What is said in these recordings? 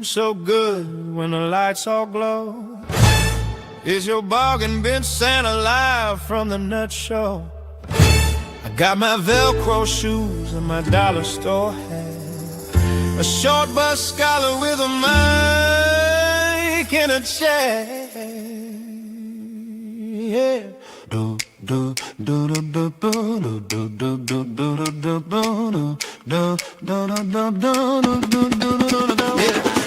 so good when the lights all glow? Is your bargain bin sent alive from the nut show? I got my Velcro shoes and my dollar store hat, a short bus scholar with a mic and a chair. Yeah.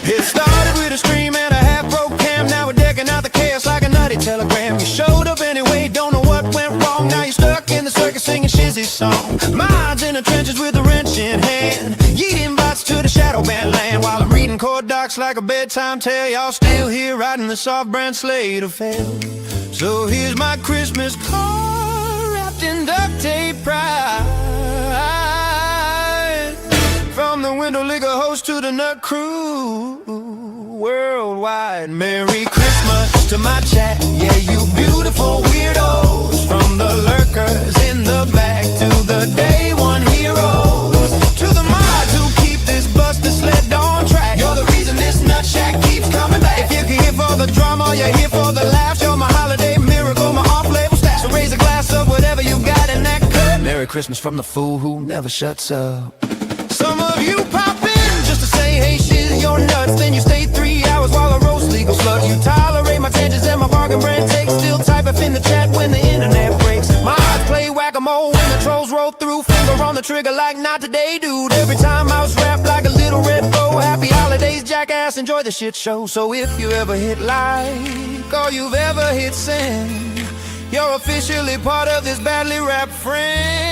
It started with a scream and a half-broke cam. Now we're decking out the chaos like a nutty telegram. You showed up anyway, don't know what went wrong. Now you're stuck in the circus singing Shizzy's song. Mine's in the trenches with a wrench in hand, yeeting bots to the shadow band land. While I'm reading chord docs like a bedtime tale, y'all still here riding the soft brand sleigh to fail. So here's my Christmas card wrapped in duct tape pride, from the window liquor host to the nut crew worldwide. Merry Christmas to my chat, yeah, you beautiful weirdos. From the lurkers in the back to the day one heroes, to the mods who keep this busted sled on track. You're the reason this nut shack keeps coming back. If you're here for the drama, you're here for the laughs. You're my holiday miracle, my off-label stash. So raise a glass of whatever you got in that cup. Merry Christmas from the fool who never shuts up. Some of you pop in just to say, hey, shiz, you're nuts. Then you stay 3 hours while I roast legal sluts. You tolerate my tangents and my bargain brand takes. Still type up in the chat when the internet breaks. My eyes play whack-a-mole when the trolls roll through. Finger on the trigger like not today, dude. Every time I was wrapped like a little red bow. Happy holidays, jackass, enjoy the shit show. So if you ever hit like, or you've ever hit send, you're officially part of this badly wrapped friend.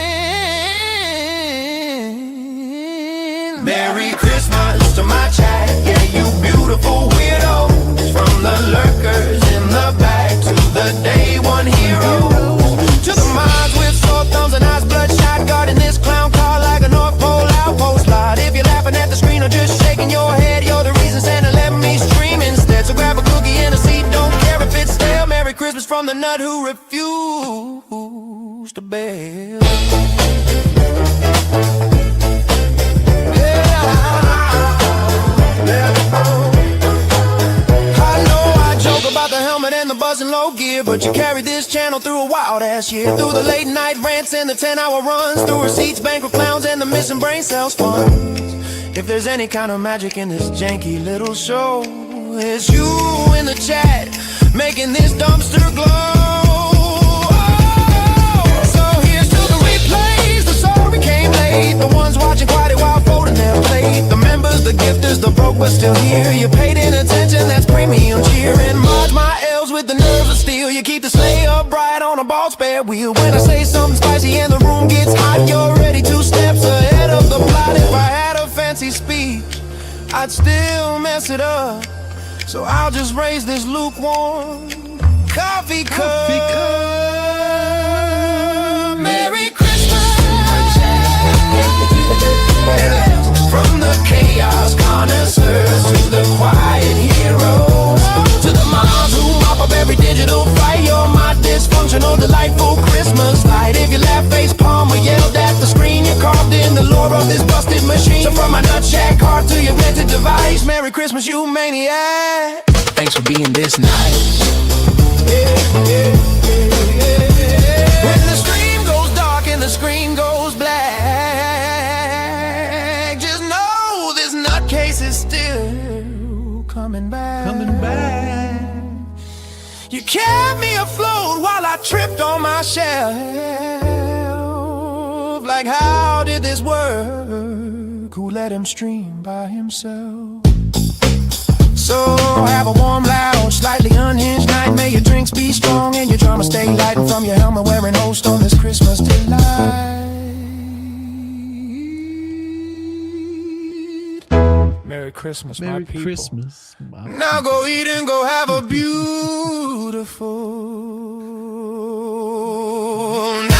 Merry Christmas to my chat, yeah, you beautiful weirdos. From the lurkers in the back to the day one heroes, to the mods with sore thumbs and eyes bloodshot, guarding this clown car like a North Pole outpost lot. If you're laughing at the screen or just shaking your head, you're the reason Santa let me stream instead. So grab a cookie and a seat, don't care if it's stale. Merry Christmas from the nut who refused to bail. And low gear, but you carried this channel through a wild ass year. Through the late night rants and the 10-hour runs, through receipts, bankrupt clowns, and the missing brain cells funds. If there's any kind of magic in this janky little show, it's you in the chat making this dumpster glow. So here's to the replays, the sorry came late, the ones watching quiet while folding their plate, the members, the gifters, the broke but still here. You paid in attention, that's premium cheer. And Marge my L's with the nerve of steel. You keep the sleigh upright on a ball spare wheel. When I say something spicy and the room gets hot, you're already 2 steps ahead of the plot. If I had a fancy speech, I'd still mess it up. So I'll just raise this lukewarm coffee cup. Merry Christmas. From the chaos connoisseurs to the quiet heroes, to the moms who mop up every digital fight. You're my dysfunctional, delightful Christmas light. If you laugh, face palm, or yelled at the screen, you're carved in the lore of this busted machine. So from my nut shack heart to your rented device, Merry Christmas, you maniac. Thanks for being this nice. When the stream goes dark and the screen goes black, just know this nutcase is still coming back. You kept me afloat while I tripped on my shelf. Like, how did this work? Who let him stream by himself? So have a warm, loud, slightly unhinged night. May your drinks be strong and your drama stay light. And from your helmet wearing host on this Christmas delight, Merry Christmas, my people. Merry Christmas, my people. Now go eat and go have a beautiful night.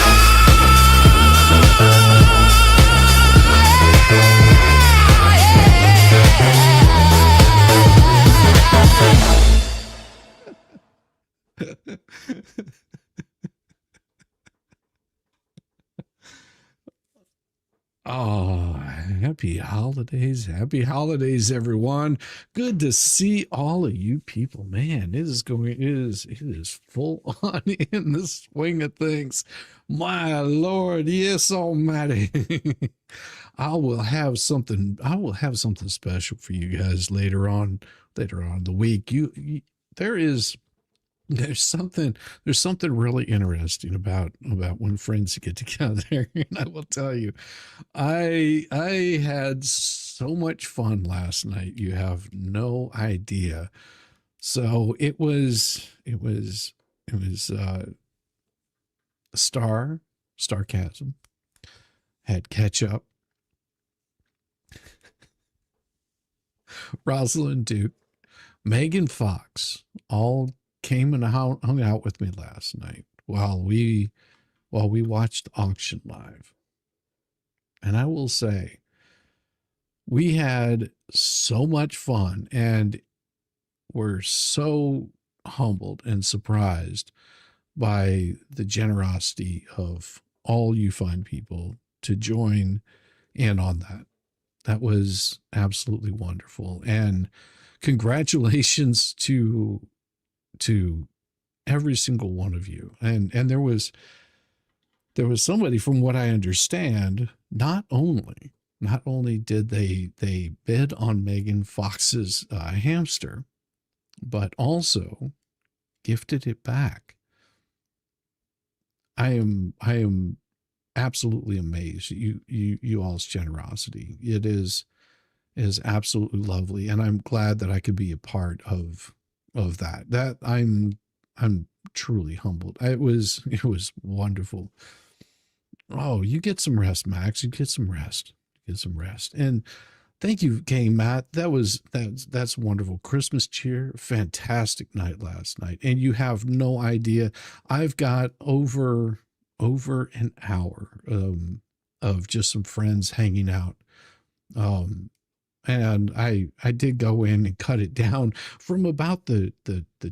Oh, Happy holidays. Happy holidays, everyone. Good to see all of you people. Man, it is full on in the swing of things. My Lord, yes almighty. I will have something special for you guys later on in the week. There is there's something really interesting about when friends get together. And I will tell you, I had so much fun last night. You have no idea. So it was sarcasm, had ketchup, Rosalind Duke, Megan Fox, all came and hung out with me last night while we watched the auction live. And I will say, we had so much fun and were so humbled and surprised by the generosity of all you fine people to join in on that. That was absolutely wonderful. And congratulations to every single one of you. And there was somebody, from what I understand, not only did they bid on Megan Fox's hamster, but also gifted it back. I am absolutely amazed you all's generosity. It is absolutely lovely, and I'm glad that I could be a part of that. That I'm truly humbled. It was wonderful. Oh, you get some rest, Max. You get some rest. Get some rest. And thank you, Game Matt. That's wonderful. Christmas cheer. Fantastic night last night. And you have no idea. I've got over an hour of just some friends hanging out. And I did go in and cut it down from about the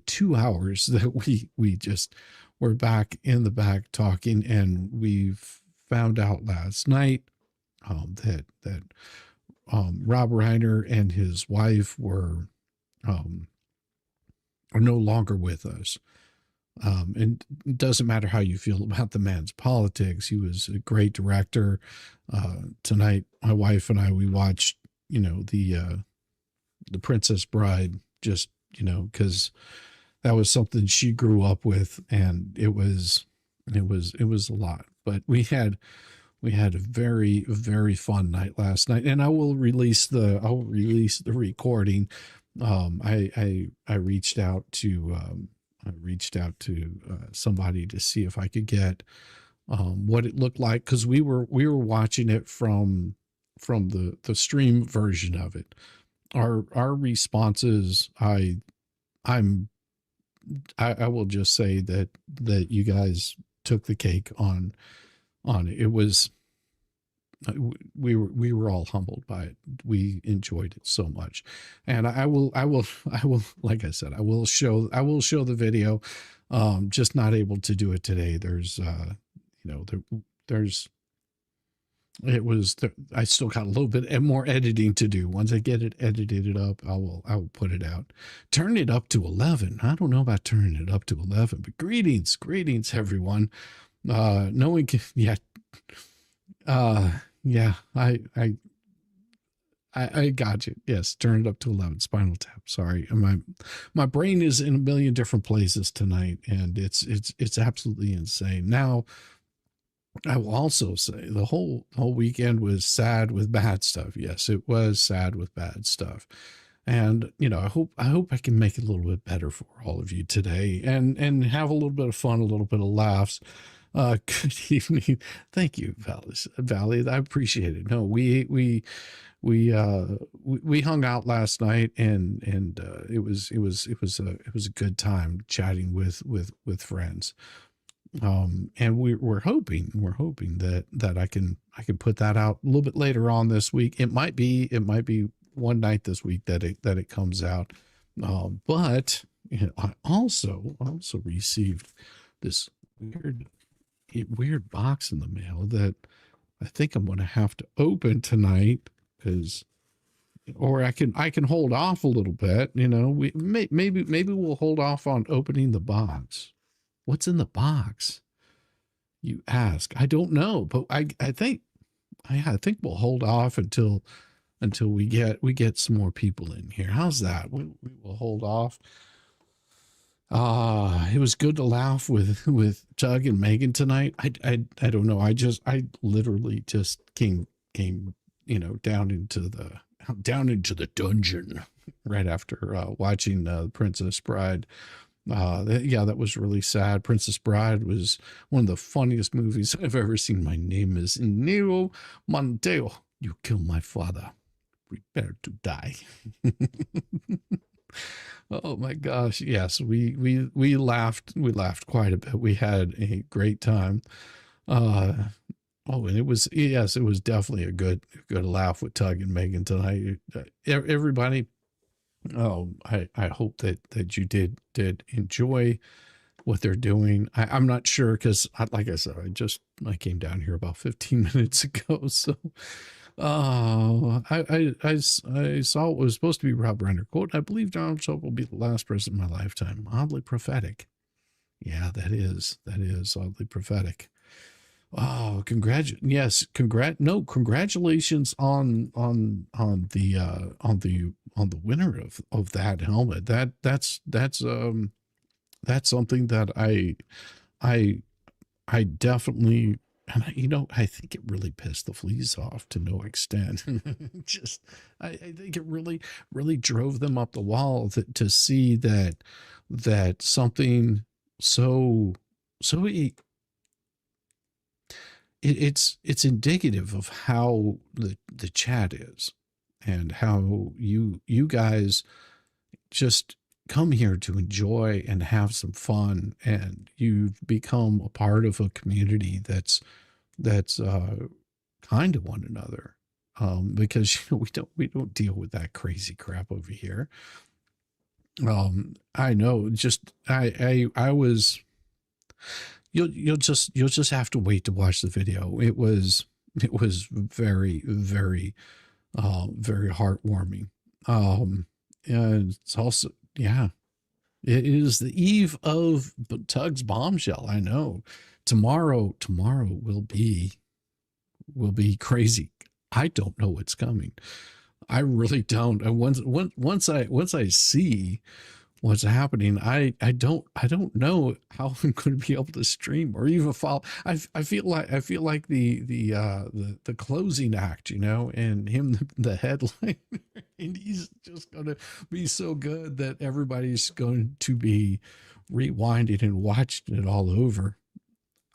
2 hours that we just were back in the back talking, and we've found out last night that Rob Reiner and his wife are no longer with us. And it doesn't matter how you feel about the man's politics. He was a great director. Tonight, my wife and we watched, the Princess Bride, just, because that was something she grew up with, and it was a lot. But we had a very, very fun night last night, and I will release the recording. I reached out to somebody to see if I could get what it looked like, because we were watching it from the stream version of it. Our responses, I will just say that you guys took the cake on it. It was, we were all humbled by it. We enjoyed it so much. And I will, like I said, I will show the video. Just not able to do it today. I still got a little bit more editing to do. Once I get it edited up, I will put it out. Turn it up to 11. I don't know about turning it up to 11, but greetings, everyone. Knowing, yeah, yeah, I got you. Yes, turn it up to 11. Spinal Tap. Sorry, my brain is in a million different places tonight, and it's absolutely insane. Now, I will also say the whole weekend was sad with bad stuff. Yes, it was sad with bad stuff. And, I hope I can make it a little bit better for all of you today, and have a little bit of fun, a little bit of laughs. Good evening. Thank you, Valley. I appreciate it. No, we hung out last night, and it was a good time chatting with friends. And we're hoping that I can put that out a little bit later on this week. It might be one night this week that it comes out. But I also received this weird box in the mail that I think I'm going to have to open tonight. because, or I can hold off a little bit. You know, maybe we'll hold off on opening the box. What's in the box, you ask? I don't know, but I think we'll hold off until we get some more people in here. How's that? We will hold off. It was good to laugh with Tug and Megan tonight. I don't know. I literally just came, you know, down into the dungeon right after watching Princess Bride. That was really sad. Princess Bride was one of the funniest movies I've ever seen. My name is Neo Monteo. You killed my father. Prepare to die. Oh my gosh. Yes, we laughed quite a bit. We had a great time. And it was definitely a good laugh with Tug and Megan tonight. Everybody, I hope that you did enjoy what they're doing. I'm not sure, because like I said, I came down here about 15 minutes ago. So I saw it was supposed to be Rob Reiner. Quote, I believe Donald Trump will be the last president in my lifetime. Oddly prophetic. Yeah, that is oddly prophetic. Oh, congratulations on the winner of that helmet. That's something that I definitely, and I think it really pissed the fleas off to no extent. I think it really drove them up the wall to see that something so it's indicative of how the chat is, and how you guys just come here to enjoy and have some fun, and you've become a part of a community that's kind to one another, because we don't deal with that crazy crap over here. I know, just I was, you'll just have to wait to watch the video. It was very, very very heartwarming. And it's also, yeah, it is the eve of Tug's Bombshell. I know tomorrow will be crazy. I don't know what's coming. I really don't. And once I see what's happening, I don't know how I'm going to be able to stream or even follow. I feel like the closing act, and him the headline, and he's just going to be so good that everybody's going to be rewinding and watching it all over.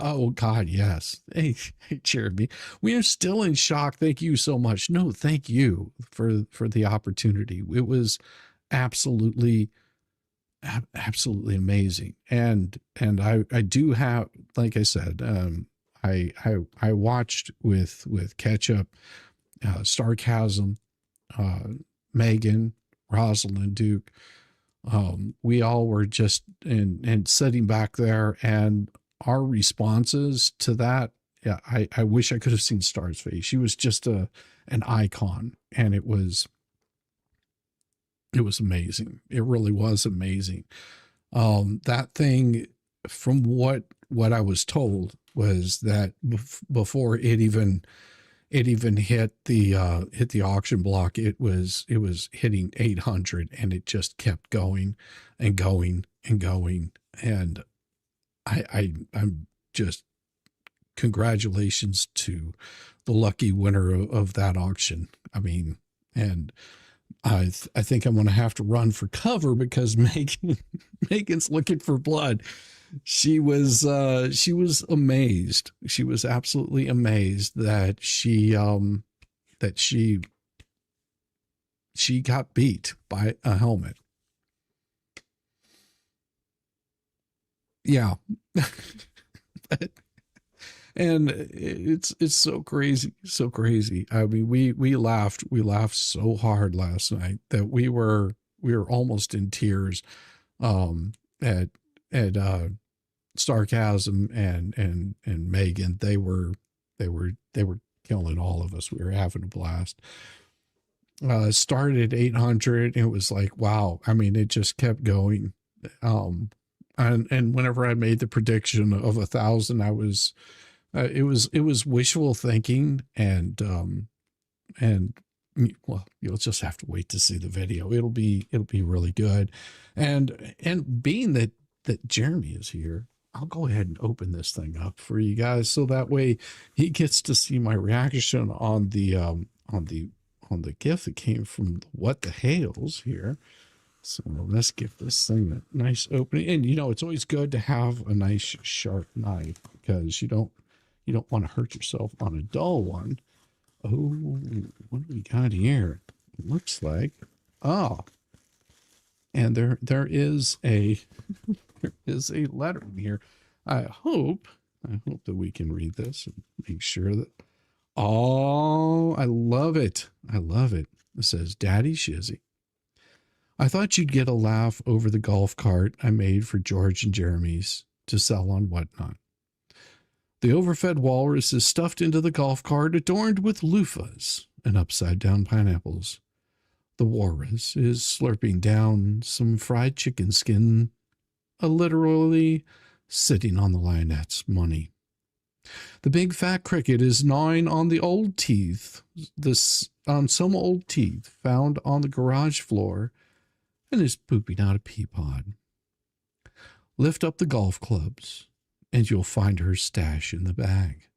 Oh God, yes. Hey, Jeremy, we are still in shock. Thank you so much. No, thank you for the opportunity. It was absolutely amazing. And I do have, like I said, I watched with Ketchup, Sarcasm, Megan, Rosalind, Duke. We all were just and sitting back there, and our responses to that. Yeah, I wish I could have seen Star's face. She was just an icon, and it was amazing. It really was amazing. That thing, from what I was told, was that before it even hit the auction block, it was hitting 800, and it just kept going and going and going. And I'm just, congratulations to the lucky winner of that auction. I mean, and I think I'm going to have to run for cover, because Megan's looking for blood. She was amazed. She was absolutely amazed that she got beat by a helmet. Yeah. And it's so crazy. I mean, we laughed so hard last night that we were almost in tears, at Sarcasm and Megan. They were killing all of us. We were having a blast. Started at 800. It was like, wow. I mean, it just kept going. And whenever I made the prediction of 1,000, I was, it was wishful thinking, and well, you'll just have to wait to see the video. It'll be really good. And being that Jeremy is here, I'll go ahead and open this thing up for you guys, so that way he gets to see my reaction on the gift that came from the What the Hales here. So let's give this thing a nice opening. And it's always good to have a nice sharp knife, because you don't want to hurt yourself on a dull one. Oh, what do we got here? It looks like, and there is a there is a letter in here. I hope that we can read this and make sure that. Oh, I love it. I love it. It says, "Daddy Shizzy, I thought you'd get a laugh over the golf cart I made for George and Jeremy's to sell on Whatnot. The overfed walrus is stuffed into the golf cart, adorned with loofahs and upside-down pineapples. The walrus is slurping down some fried chicken skin, literally sitting on the lionette's money. The big fat cricket is gnawing on the old teeth, on some old teeth found on the garage floor, and is pooping out a pea pod. Lift up the golf clubs, and you'll find her stash in the bag.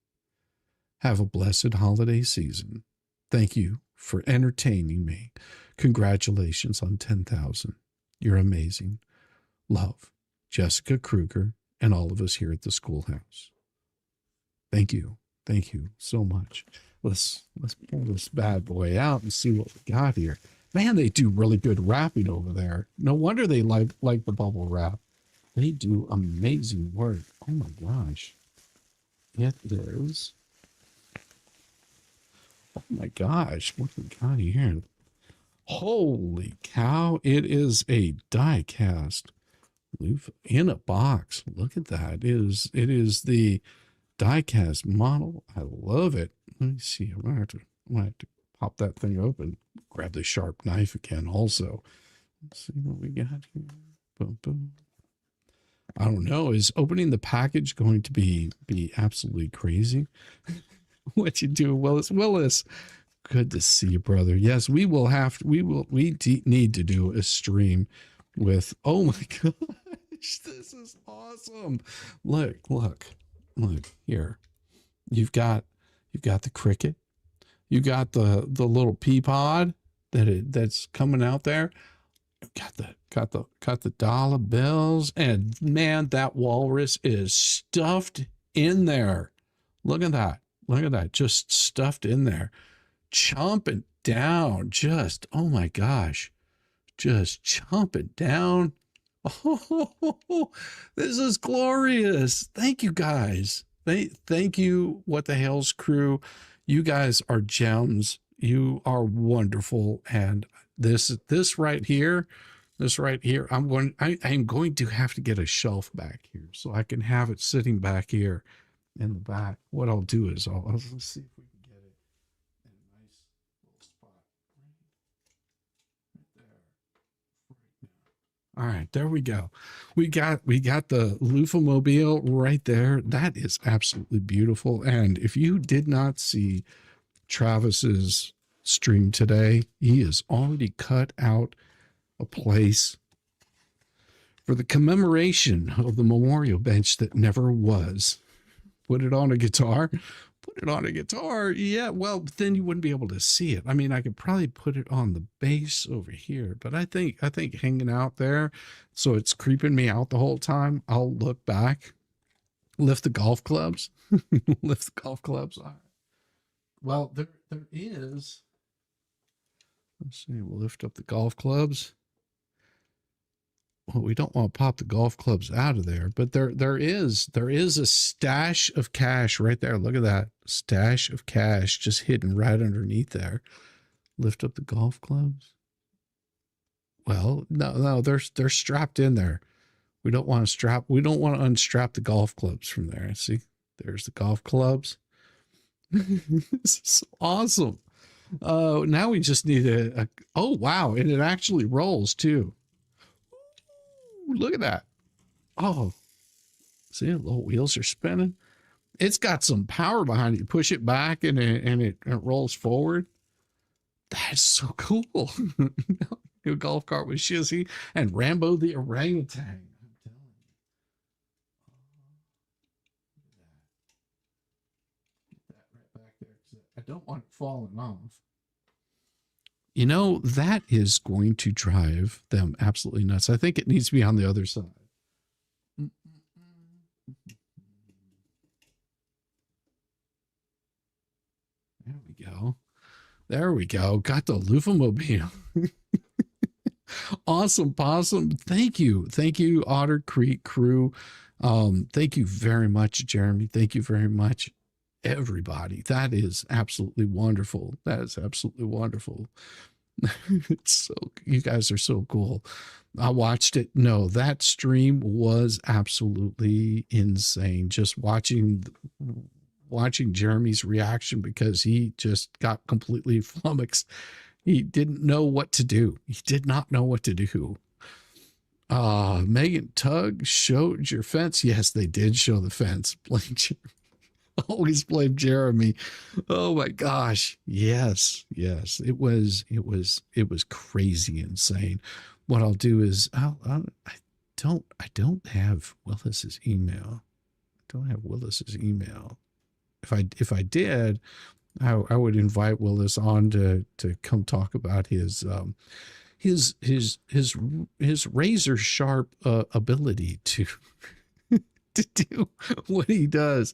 Have a blessed holiday season. Thank you for entertaining me. Congratulations on 10,000. You're amazing. Love, Jessica Kruger, and all of us here at the schoolhouse." Thank you. Thank you so much. Let's pull this bad boy out and see what we got here. Man, they do really good wrapping over there. No wonder they like the bubble wrap. They do amazing work. Oh my gosh. It is. Oh my gosh. What do we got here? Holy cow. It is a die cast loofah in a box. Look at that. It is the die cast model. I love it. Let me see. I might have to pop that thing open. Grab the sharp knife again also. Let's see what we got here. Boom, boom. I don't know. Is opening the package going to be absolutely crazy? What you do, Willis? Willis, good to see you, brother. Yes, we need to do a stream with. Oh my gosh, this is awesome! Look here. You've got the cricket. You got the little pea pod that's coming out there. Got the dollar bills, and man, that walrus is stuffed in there. Look at that, just stuffed in there, chomping down. Just, oh my gosh, just chomping down. Oh, this is glorious. Thank you guys. Thank you, What the Hell's crew. You guys are gems. You are wonderful. And this right here, I'm going to have to get a shelf back here so I can have it sitting back here in the back. What I'll do is let's see if we can get it in a nice little spot right there. All right, there we go. We got the loofah mobile right there. That is absolutely beautiful. And if you did not see Travis's stream today, he has already cut out a place for the commemoration of the memorial bench that never was. Put it on a guitar. Yeah, well, then you wouldn't be able to see it. I mean, I could probably put it on the base over here, but I think hanging out there, so it's creeping me out the whole time. I'll look back, lift the golf clubs, lift the golf clubs. All right. Well, there is. Let's see. We'll lift up the golf clubs. Well, we don't want to pop the golf clubs out of there, but there is a stash of cash right there. Look at that stash of cash just hidden right underneath there. Lift up the golf clubs. Well, no, they're strapped in there. We don't want to unstrap the golf clubs from there. See, there's the golf clubs. This is awesome. Now we just need oh, wow. And it actually rolls too. Ooh, look at that. Oh, see, the little wheels are spinning. It's got some power behind it. You push it back and it rolls forward. That's so cool. New golf cart with Shizzy and Rambo the orangutan. I'm telling you. Get that right back there. I don't want it falling off. You know, that is going to drive them absolutely nuts. I think it needs to be on the other side. There we go. There we go. Got the Loofamobile. Awesome possum. Thank you. Thank you, Otter Creek crew. Thank you very much, Jeremy. Thank you very much, everybody. That is absolutely wonderful. That is absolutely wonderful. It's so, you guys are so cool. I watched it. No, that stream was absolutely insane. Just watching Jeremy's reaction, because he just got completely flummoxed. He didn't know what to do. He did not know what to do. Megan Tug showed your fence. Yes, they did show the fence. Always blame Jeremy. Oh my gosh. Yes. It was crazy insane. What I'll do is I don't have Willis's email. I don't have Willis's email. If I did, I would invite Willis on to come talk about his razor sharp ability to to do what he does.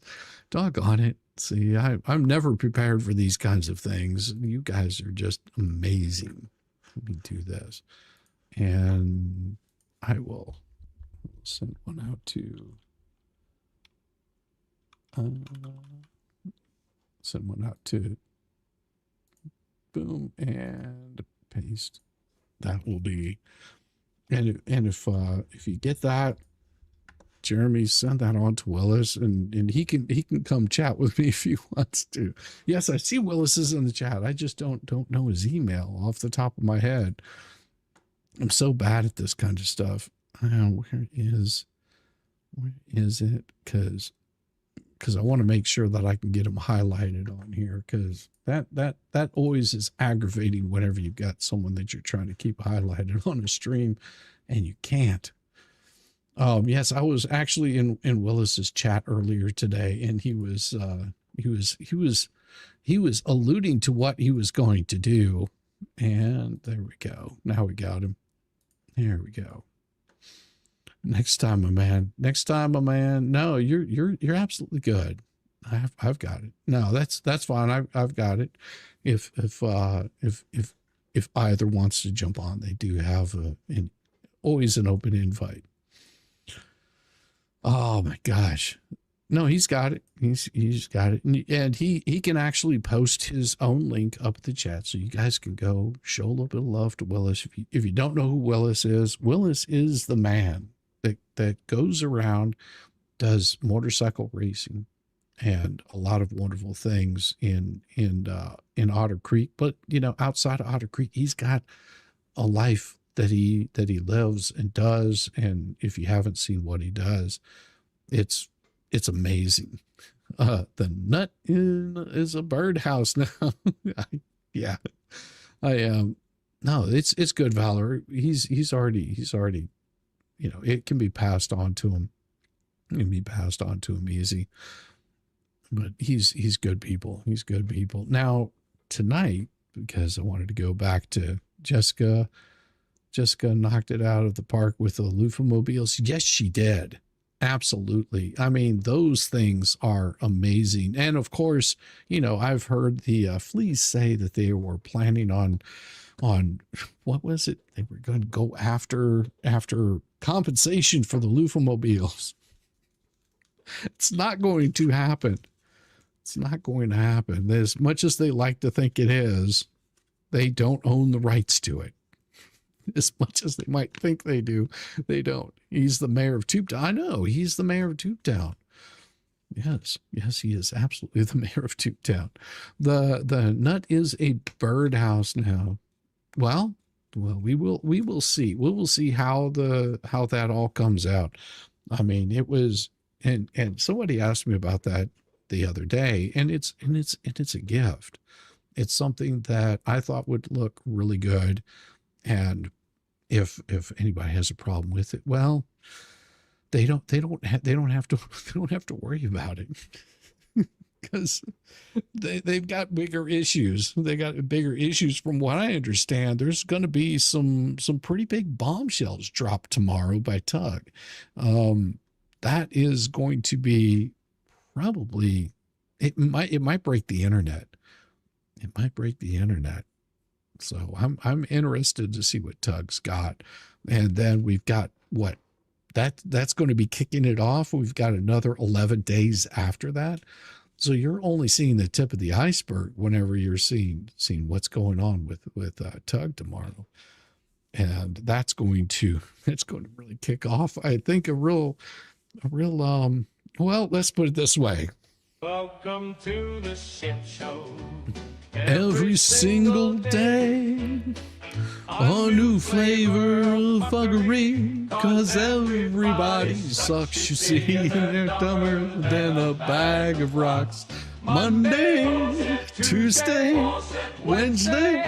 Doggone it. See, I'm never prepared for these kinds of things. You guys are just amazing. Let me do this. And I will send one out to send one out to boom and paste. That will be, and if you get that, Jeremy, send that on to Willis, and he can come chat with me if he wants to. Yes, I see Willis is in the chat. I just don't know his email off the top of my head. I'm so bad at this kind of stuff. Where is it? Because I want to make sure that I can get them highlighted on here, because that always is aggravating whenever you've got someone that you're trying to keep highlighted on a stream and you can't. Yes, I was actually in Willis's chat earlier today, and he was alluding to what he was going to do. And there we go. Now we got him. There we go. Next time, my man. Next time, my man. No, you're absolutely good. I've got it. No, that's fine. I've got it. If either wants to jump on, they do have always an open invite. Oh my gosh. No, he's got it. He's got it. And he can actually post his own link up at the chat, so you guys can go show a little bit of love to Willis. If you don't know who Willis is the man that goes around, does motorcycle racing and a lot of wonderful things in Otter Creek. But outside of Otter Creek, he's got a life that he lives and does. And if you haven't seen what he does, it's amazing. The nut is a birdhouse now. Yeah, I am. No, it's good, Valor. He's already, it can be passed on to him. It can be passed on to him easy. But he's good people. He's good people. Now tonight, because I wanted to go back to Jessica. Jessica knocked it out of the park with the Loofamobiles. Yes, she did. Absolutely. I mean, those things are amazing. And of course, I've heard the Fleas say that they were planning on what was it? They were going to go after compensation for the Loofamobiles. It's not going to happen. It's not going to happen. As much as they like to think it is, they don't own the rights to it. As much as they might think they do, they don't. He's the mayor of Tubetown. I know, he's the mayor of Tubetown. Yes, yes, he is absolutely the mayor of Tuketown. The nut is a birdhouse now. Well, we will see. We will see how that all comes out. I mean, it was, and somebody asked me about that the other day, and it's a gift. It's something that I thought would look really good, and if anybody has a problem with it, well, they don't have to they don't have to worry about it because they've got bigger issues. They got bigger issues. From what I understand, there's going to be some pretty big bombshells dropped tomorrow by Tug. That is going to be probably, it might break the internet. It might break the internet. So I'm interested to see what Tug's got. And then we've got what that's going to be kicking it off. We've got another 11 days after that. So you're only seeing the tip of the iceberg whenever you're seeing what's going on with Tug tomorrow. And that's going to really kick off, I think, a real well, let's put it this way. Welcome to the shit show. Every single day, a new flavor of buggery, 'cause everybody sucks, you see, and they're dumber than a bag of rocks. Monday, Tuesday, Wednesday,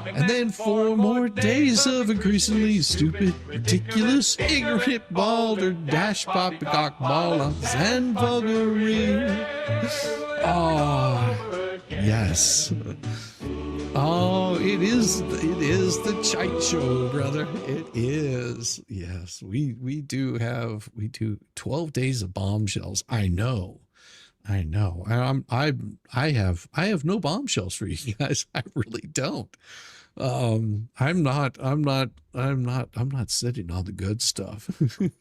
and then 4 more days of increasingly stupid, ridiculous, ignorant, balderdash, poppycock, balls, and buggery. Oh, yes. Oh, it is the Chite Show, brother. It is. Yes, we do 12 days of bombshells. I know. I have no bombshells for you guys. I really don't. I'm not sitting on the good stuff. I'm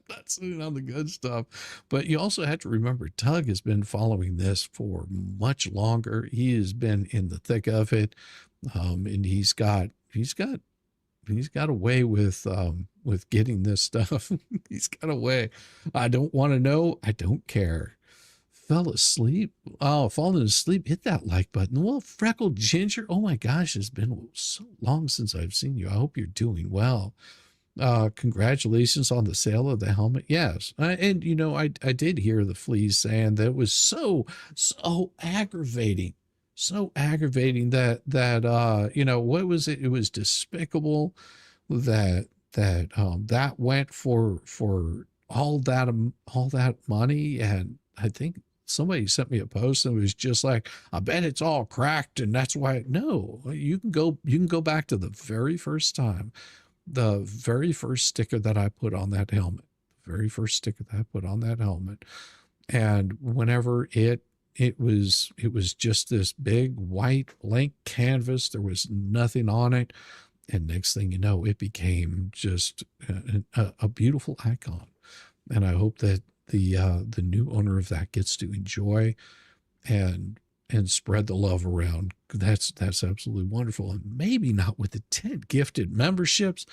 not sitting on the good stuff. But you also have to remember, Tug has been following this for much longer. He has been in the thick of it. And he's got a way with getting this stuff. He's got a way. I don't want to know. I don't care. Fell asleep. Oh, falling asleep. Hit that like button. Well, Freckled Ginger. Oh my gosh, it's been so long since I've seen you. I hope you're doing well. Congratulations on the sale of the helmet. Yes. And you know, I did hear the fleas saying that it was so aggravating. So aggravating that you know, what was it? It was despicable that went for all that money. And I think somebody sent me a post and it was just like, I bet it's all cracked and that's why. No, you can go back to the very first time, the very first sticker that I put on that helmet, and whenever it was just this big white blank canvas, there was nothing on it, and next thing you know, it became just a beautiful icon. And I hope that the new owner of that gets to enjoy and spread the love around. That's absolutely wonderful. And maybe not with the 10 gifted memberships.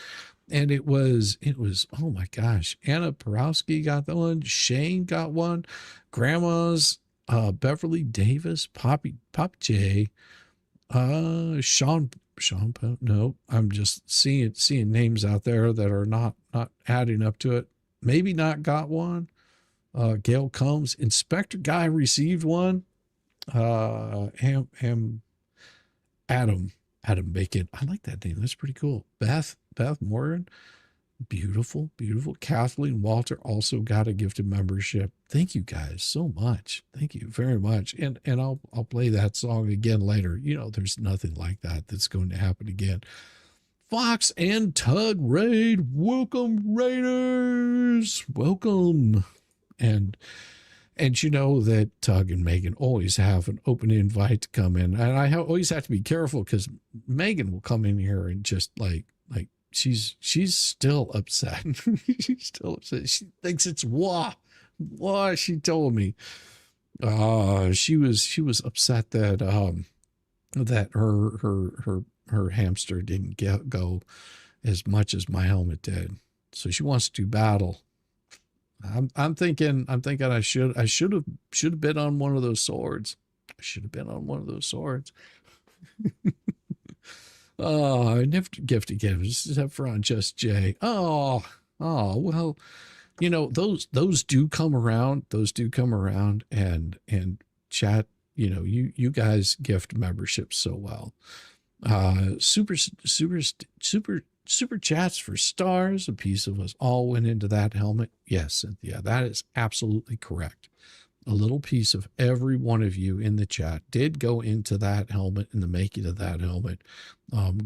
And it was, oh my gosh, Anna Porowski got the one, Shane got one, Grandma's Beverly Davis, Pop J, Sean, no, I'm just seeing names out there that are not adding up to it. Maybe not got one. Gail Combs, Inspector Guy received one. Adam Bacon. I like that name. That's pretty cool. Beth Moran. Beautiful. Kathleen Walter also got a gifted membership. Thank you guys so much. Thank you very much. And I'll play that song again later. You know, there's nothing like that's going to happen again. Fox and Tug Raid. Welcome, Raiders. Welcome. And you know that Tug and Megan always have an open invite to come in. And I always have to be careful because Megan will come in here and just like she's still upset. She's still upset. She thinks it's wah. She told me. She was upset that her hamster didn't go as much as my helmet did. So she wants to do battle. I'm thinking I should have been on one of those swords. I should have been on one of those swords. Oh, gift again, except for on Just Jay. Well, those do come around. Those do come around, and chat. You guys gift memberships so well. Super chats for stars. A piece of us all went into that helmet. Yes, Cynthia, that is absolutely correct. A little piece of every one of you in the chat did go into that helmet and the making of that helmet,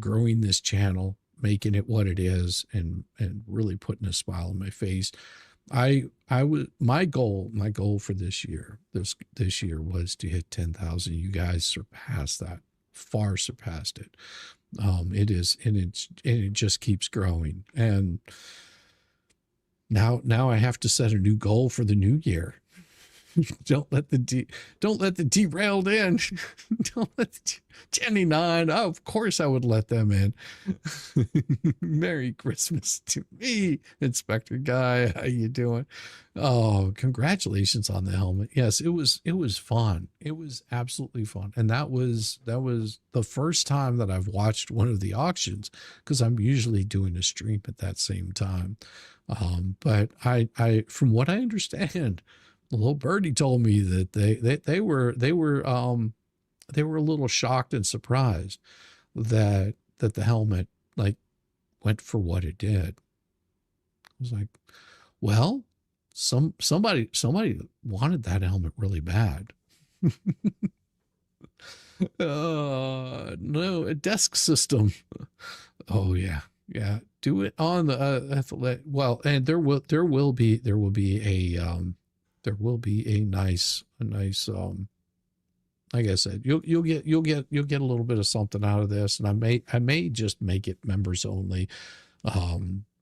growing this channel, making it what it is, and really putting a smile on my face. My goal for this year was to hit 10,000. You guys surpassed that, far surpassed it. It just keeps growing. And now I have to set a new goal for the new year. Don't let the derailed in. Don't let the Jenny 9. Oh, of course I would let them in. Merry Christmas to me, Inspector Guy. How you doing? Oh, congratulations on the helmet. Yes, it was fun. It was absolutely fun. And that was the first time that I've watched one of the auctions, because I'm usually doing a stream at that same time. But I from what I understand, the little birdie told me that they were a little shocked and surprised that the helmet went for what it did. I was like, well, somebody wanted that helmet really bad. No, a desk system. Oh yeah. Do it on the well, and there will be a nice like I said, you'll get a little bit of something out of this, and I may just make it members only,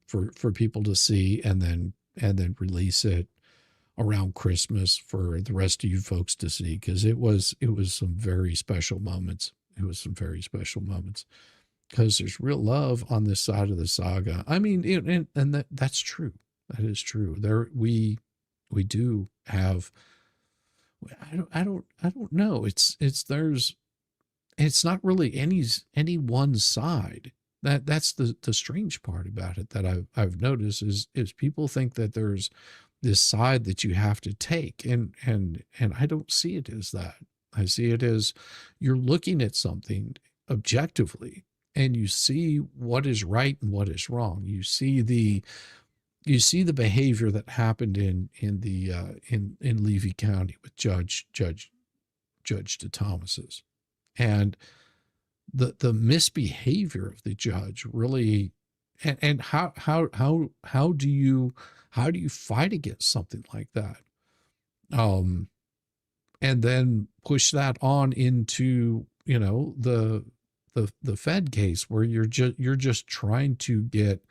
for people to see, and then release it around Christmas for the rest of you folks to see, because it was some very special moments. It was some very special moments, because there's real love on this side of the saga. I mean, and that's true. That is true. We do have, I don't know. It's not really any one side. That's the strange part about it that I've noticed is people think that there's this side that you have to take, and I don't see it as that. I see it as you're looking at something objectively, and you see what is right and what is wrong. You see the behavior that happened in Levy County with Judge DeThomas's, and the misbehavior of the judge really, and how do you fight against something like that, and then push that on into the Fed case, where you're just trying to get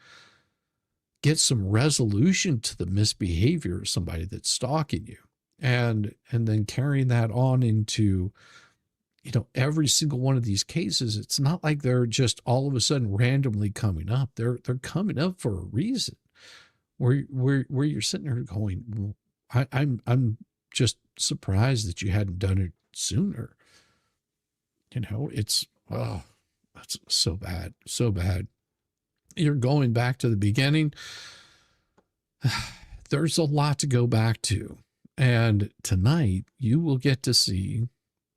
some resolution to the misbehavior of somebody that's stalking you, and then carrying that on into every single one of these cases. It's not like they're just all of a sudden randomly coming up. They're coming up for a reason, where you're sitting there going, well, I'm just surprised that you hadn't done it sooner. It's that's so bad. You're going back to the beginning. There's a lot to go back to, and tonight you will get to see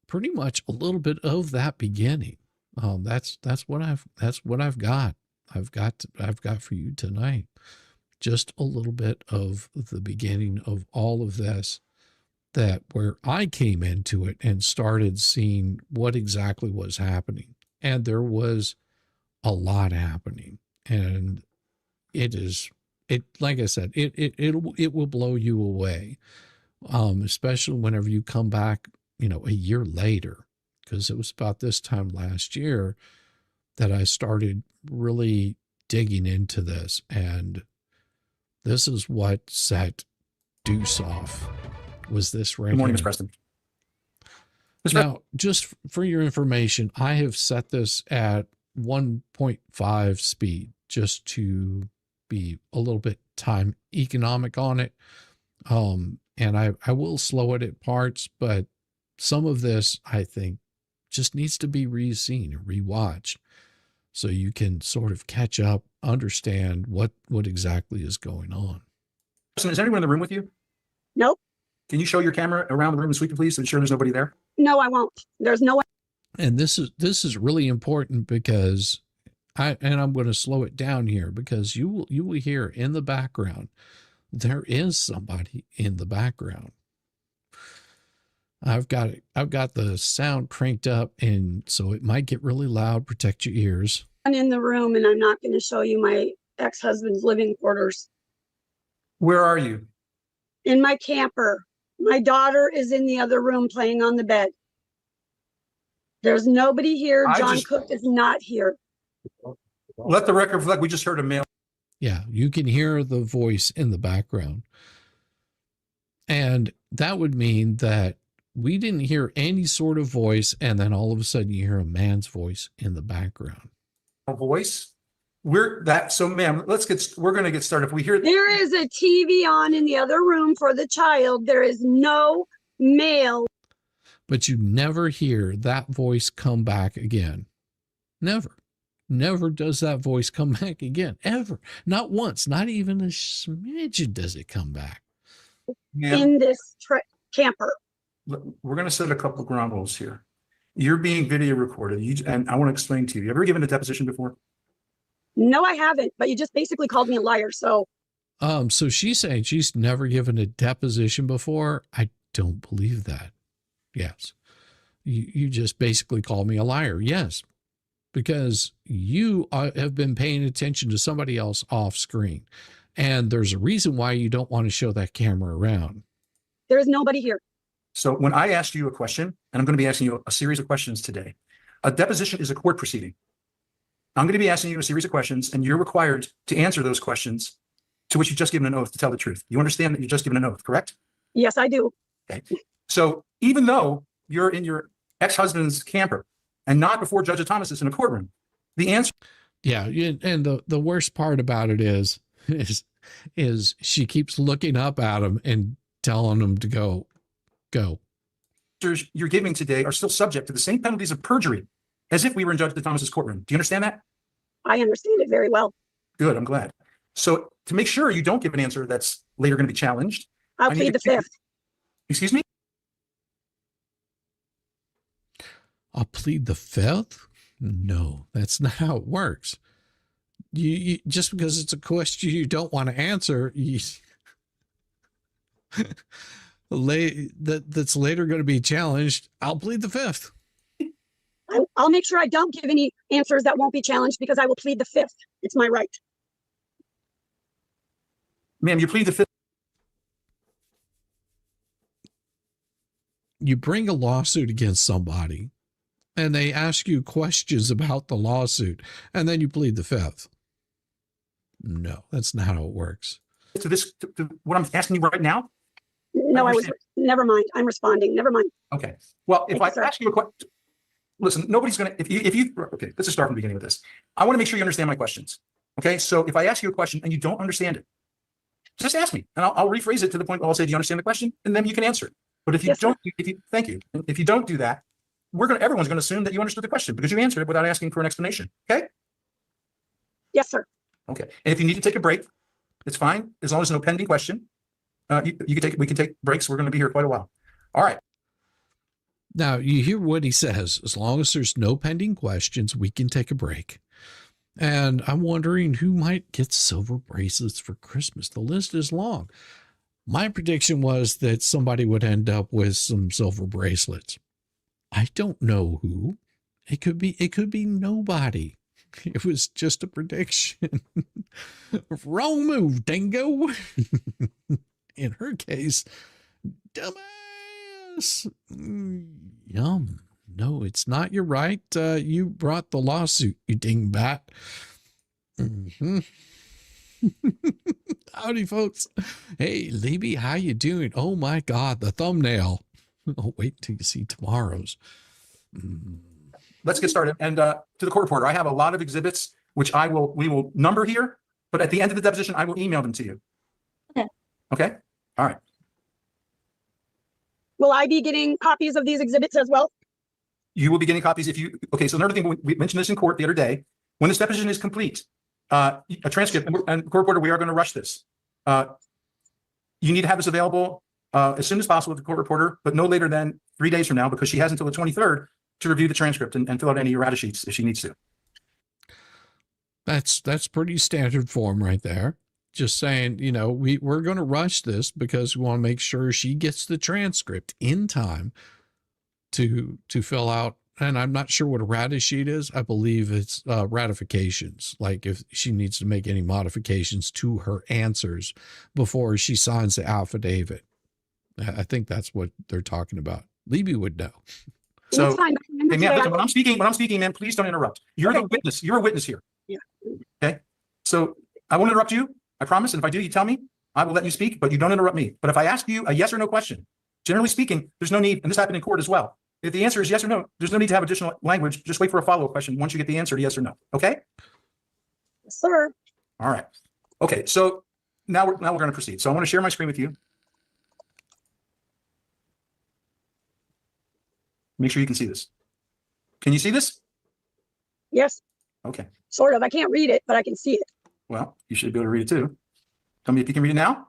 pretty much a little bit of that beginning. That's what I've got. I've got for you tonight, just a little bit of the beginning of all of this, that where I came into it and started seeing what exactly was happening, and there was a lot happening. And like I said, it will blow you away, especially whenever you come back, a year later, because it was about this time last year that I started really digging into this, and this is what set Deuce off. Was this right? Good morning, Mr. Preston. Now, just for your information, I have set this at 1.5 speed, just to be a little bit time economic on it. And I will slow it at parts, but some of this I think just needs to be re-seen and rewatched so you can sort of catch up, understand what exactly is going on. Is anyone in the room with you? Nope. Can you show your camera around the room and sweep it, please, to ensure there's nobody there? No, I won't. There's no one. And this is really important because I'm going to slow it down here because you will hear in the background, there is somebody in the background. I've got the sound cranked up, and so it might get really loud. Protect your ears. I'm in the room, and I'm not going to show you my ex-husband's living quarters. Where are you? In my camper. My daughter is in the other room playing on the bed. There's nobody here. John Cook is not here. Let the record reflect. We just heard a male. Yeah, you can hear the voice in the background. And that would mean that we didn't hear any sort of voice, and then all of a sudden you hear a man's voice in the background. A voice? So ma'am, we're going to get started. If we hear. There is a TV on in the other room for the child. There is no male. But you never hear that voice come back again. Never. Never does that voice come back again. Ever. Not once. Not even a smidgen does it come back. In this camper. We're going to set a couple of ground rules here. You're being video recorded. And I want to explain to you. Have you ever given a deposition before? No, I haven't. But you just basically called me a liar. So she's saying she's never given a deposition before. I don't believe that. Yes. You just basically called me a liar. Yes. Because you have been paying attention to somebody else off screen. And there's a reason why you don't want to show that camera around. There's nobody here. So when I asked you a question, and I'm going to be asking you a series of questions today, a deposition is a court proceeding. I'm going to be asking you a series of questions, and you're required to answer those questions to which you've just given an oath to tell the truth. You understand that you've just given an oath, correct? Yes, I do. Okay. So even though you're in your ex-husband's camper and not before Judge Thomas in a courtroom, the answer. Yeah. And the worst part about it is she keeps looking up at him and telling him to go. You're giving today are still subject to the same penalties of perjury as if we were in Judge Thomas's courtroom. Do you understand that? I understand it very well. Good. I'm glad. So to make sure you don't give an answer that's later going to be challenged. I'll plead the fifth. Excuse me? I'll plead the fifth? No, that's not how it works. You just because it's a question you don't want to answer, that's later going to be challenged. I'll plead the fifth. I'll make sure I don't give any answers that won't be challenged because I will plead the fifth. It's my right. Ma'am, you plead the fifth. You bring a lawsuit against somebody and they ask you questions about the lawsuit and then you plead the fifth. No, that's not how it works. To what I'm asking you right now? No, never mind. I'm responding. Never mind. Okay. Well, if I ask you a question, listen, nobody's going to, okay, let's just start from the beginning of this. I want to make sure you understand my questions. Okay. So if I ask you a question and you don't understand it, just ask me and I'll rephrase it to the point where I'll say, do you understand the question? And then you can answer it. But if you don't, thank you. If you don't do that, everyone's going to assume that you understood the question because you answered it without asking for an explanation. Okay. Yes, sir. Okay. And if you need to take a break, it's fine. As long as there's no pending question, we can take breaks. We're going to be here quite a while. All right. Now you hear what he says. As long as there's no pending questions, we can take a break. And I'm wondering who might get silver bracelets for Christmas. The list is long. My prediction was that somebody would end up with some silver bracelets. I don't know who. It could be nobody. It was just a prediction. Wrong move, dingo. In her case, dumbass. Yum. No, it's not. You're right. You brought the lawsuit, you dingbat. Mm-hmm. Howdy, folks. Hey, Libby, how you doing? Oh, my God, the thumbnail. Oh, wait till you see tomorrow's. Let's get started. And to the court reporter, I have a lot of exhibits, which we will number here, but at the end of the deposition, I will email them to you. Okay. Okay? All right. Will I be getting copies of these exhibits as well? You will be getting copies if you, okay, so another thing, we mentioned this in court the other day. When this deposition is complete, a transcript, and court reporter, we are going to rush this. You need to have this available as soon as possible to the court reporter, but no later than 3 days from now, because she has until the 23rd to review the transcript and fill out any errata sheets if she needs to. That's pretty standard form right there. Just saying, you know, we're going to rush this because we want to make sure she gets the transcript in time to fill out. And I'm not sure what a errata sheet is. I believe it's ratifications. Like if she needs to make any modifications to her answers before she signs the affidavit. I think that's what they're talking about. Libby would know. So, That's fine. hey, ma'am, listen, when I'm speaking, ma'am, please don't interrupt. You're the witness. You're a witness here. Yeah. Okay. So I won't interrupt you. I promise. And if I do, you tell me. I will let you speak, but you don't interrupt me. But if I ask you a yes or no question, generally speaking, there's no need, and this happened in court as well. If the answer is yes or no, there's no need to have additional language. Just wait for a follow-up question once you get the answer to yes or no. Okay? Yes, sir. All right. Okay. So now we're going to proceed. So I want to share my screen with you. Make sure you can see this. Can you see this? Yes, Okay. sort of. I can't read it, but I can see it. Well, you should be able to read it too. Tell me if you can read it now.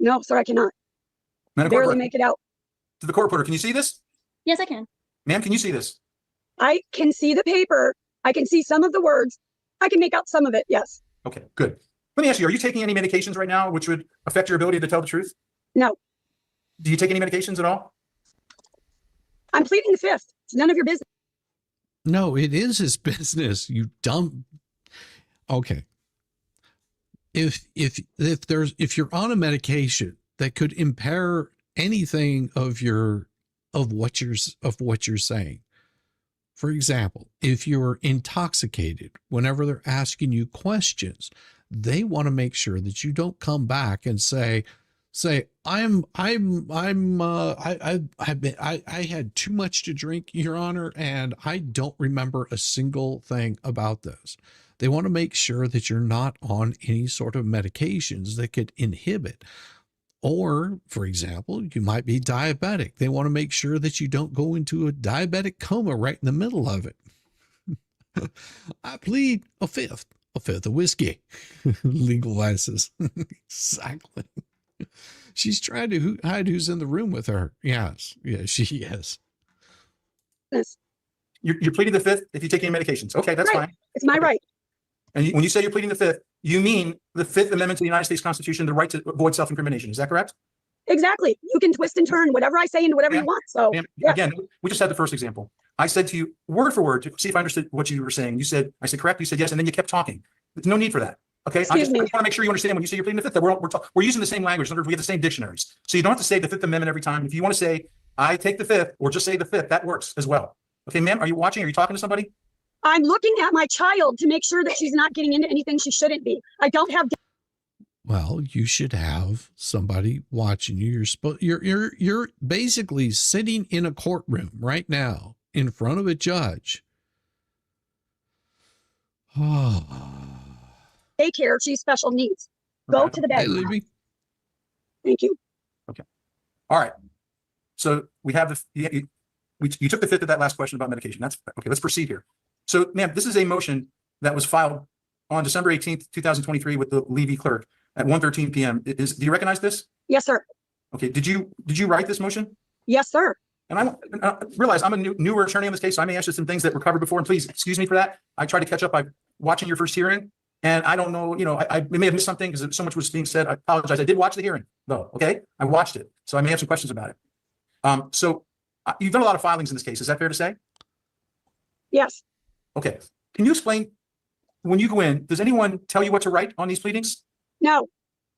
No, sir, I cannot. Madam Barely Court make it out. to the court reporter, can you see this? Yes, I can. Ma'am, can you see this? I can see the paper. I can see some of the words. I can make out some of it. Yes. Okay, good. Let me ask you, are you taking any medications right now which would affect your ability to tell the truth? No, Do you take any medications at all? I'm pleading the fifth. It's none of your business. No, it is his business. You dumb. Okay. If you're on a medication that could impair anything of what you're saying. For example, if you're intoxicated, whenever they're asking you questions, they want to make sure that you don't come back and say, I had too much to drink, Your Honor, and I don't remember a single thing about this. They want to make sure that you're not on any sort of medications that could inhibit. Or, for example, you might be diabetic. They want to make sure that you don't go into a diabetic coma right in the middle of it. I plead a fifth of whiskey. Legalizes. Exactly. She's trying to hide who's in the room with her. Yes. Yes, she is. Yes. You're pleading the fifth if you take any medications. Okay, that's Right. fine. It's my right. And when you say you're pleading the fifth, you mean the Fifth Amendment to the United States Constitution, the right to avoid self-incrimination. Is that correct? Exactly. You can twist and turn whatever I say into whatever Yeah. you want. So, Ma'am, yeah. again, we just had the first example. I said to you word for word to see if I understood what you were saying. You said, I said, correct. You said yes. And then you kept talking. There's no need for that. Okay. I Excuse just me. want to make sure you understand when you say you're pleading the fifth, that we're using the same language. In other words, we have the same dictionaries. So you don't have to say the Fifth Amendment every time. If you want to say, I take the fifth, or just say the fifth, that works as well. Okay, ma'am, are you watching? Are you talking to somebody? I'm looking at my child to make sure that she's not getting into anything she shouldn't be. I don't have. Well, you should have somebody watching you. You're basically sitting in a courtroom right now in front of a judge. Daycare. She's special needs. Go Okay. to the Hey, bed. Libby. Thank you. All right. So we have you took the fifth of that last question about medication. That's okay. Let's proceed here. So, ma'am, this is a motion that was filed on December 18th, 2023 with the Levy clerk at 1:13 p.m. Do you recognize this? Yes, sir. Okay. Did you write this motion? Yes, sir. And I realize I'm a newer attorney on this case, so I may ask you some things that were covered before. And please excuse me for that. I tried to catch up by watching your first hearing, and I don't know, I may have missed something because so much was being said. I apologize. I did watch the hearing, though. Okay, I watched it, so I may have some questions about it. So you've done a lot of filings in this case. Is that fair to say? Yes. Okay. Can you explain when you go in? Does anyone tell you what to write on these pleadings? No.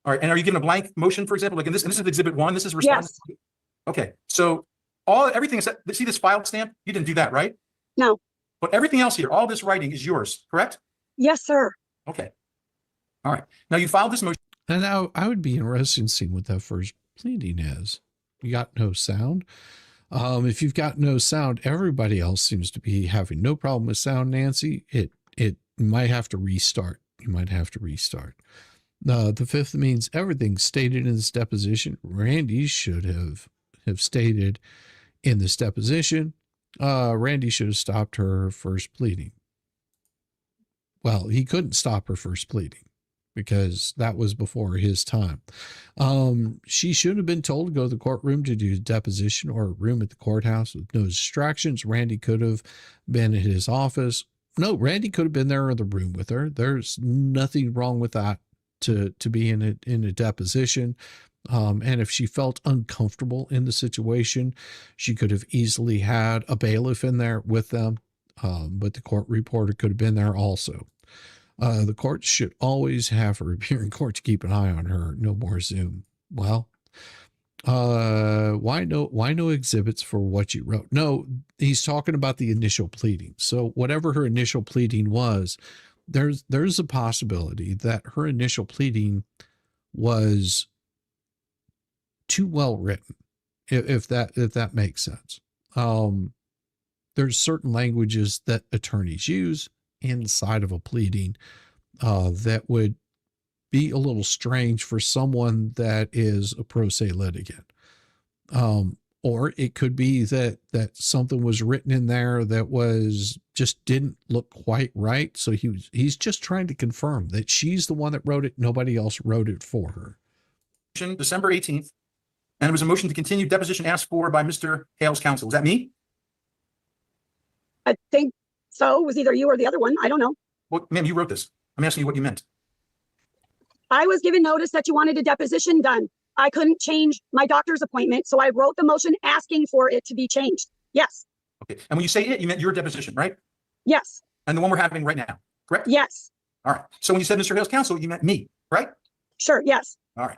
All right. And are you given a blank motion, for example, like in this? And this is Exhibit 1. This is response. Yes. Okay. So everything is. See this filed stamp? You didn't do that, right? No. But everything else here, all this writing is yours, correct? Yes, sir. Okay. All right. Now you filed this motion. And now I would be interested in seeing what that first pleading is. You got no sound. If you've got no sound, everybody else seems to be having no problem with sound, Nancy. It might have to restart. You might have to restart. The fifth means everything stated in this deposition. Randy should have have stated in this deposition, Randy should have stopped her first pleading. Well, he couldn't stop her first pleading because that was before his time. She should have been told to go to the courtroom to do a deposition or a room at the courthouse with no distractions. Randy could have been at his office. No, Randy could have been there in the room with her. There's nothing wrong with that to be in a deposition. And if she felt uncomfortable in the situation, she could have easily had a bailiff in there with them. But the court reporter could have been there also. The court should always have her appear in court to keep an eye on her. No more Zoom. Well, why no exhibits for what you wrote? No, he's talking about the initial pleading. So whatever her initial pleading was, there's a possibility that her initial pleading was too well written, if that makes sense. There's certain languages that attorneys use inside of a pleading that would be a little strange for someone that is a pro se litigant. Or it could be that something was written in there that was just didn't look quite right. So he's just trying to confirm that she's the one that wrote it. Nobody else wrote it for her. December 18th, and it was a motion to continue deposition asked for by Mr. Hale's counsel. Is that me? I think so. It was either you or the other one. I don't know. Well, ma'am, you wrote this. I'm asking you what you meant. I was given notice that you wanted a deposition done. I couldn't change my doctor's appointment, so I wrote the motion asking for it to be changed. Yes. Okay. And when you say it, you meant your deposition, right? Yes. And the one we're having right now, correct? Yes. All right. So when you said Mr. Hale's counsel, you meant me, right? Sure. Yes. All right.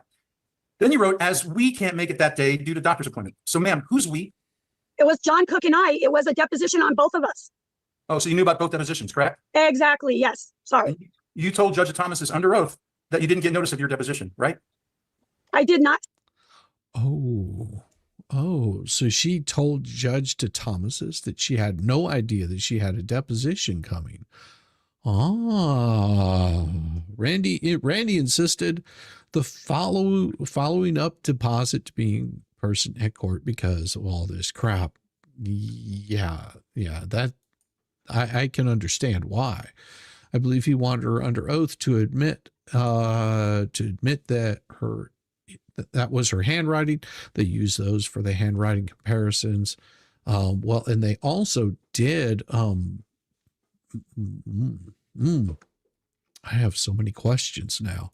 Then you wrote, as we can't make it that day due to doctor's appointment. So ma'am, who's we? It was John Cook and I. It was a deposition on both of us. Oh, so you knew about both depositions, correct? Exactly. Yes. Sorry. And you told Judge Thomas under oath that you didn't get notice of your deposition, right? I did not. Oh, so she told Judge Thomas's that she had no idea that she had a deposition coming. Randy insisted the following up deposit to being person at court because of all this crap. Yeah, that I can understand why. I believe he wanted her under oath to admit that that was her handwriting. They use those for the handwriting comparisons. Well, and they also did. I have so many questions now.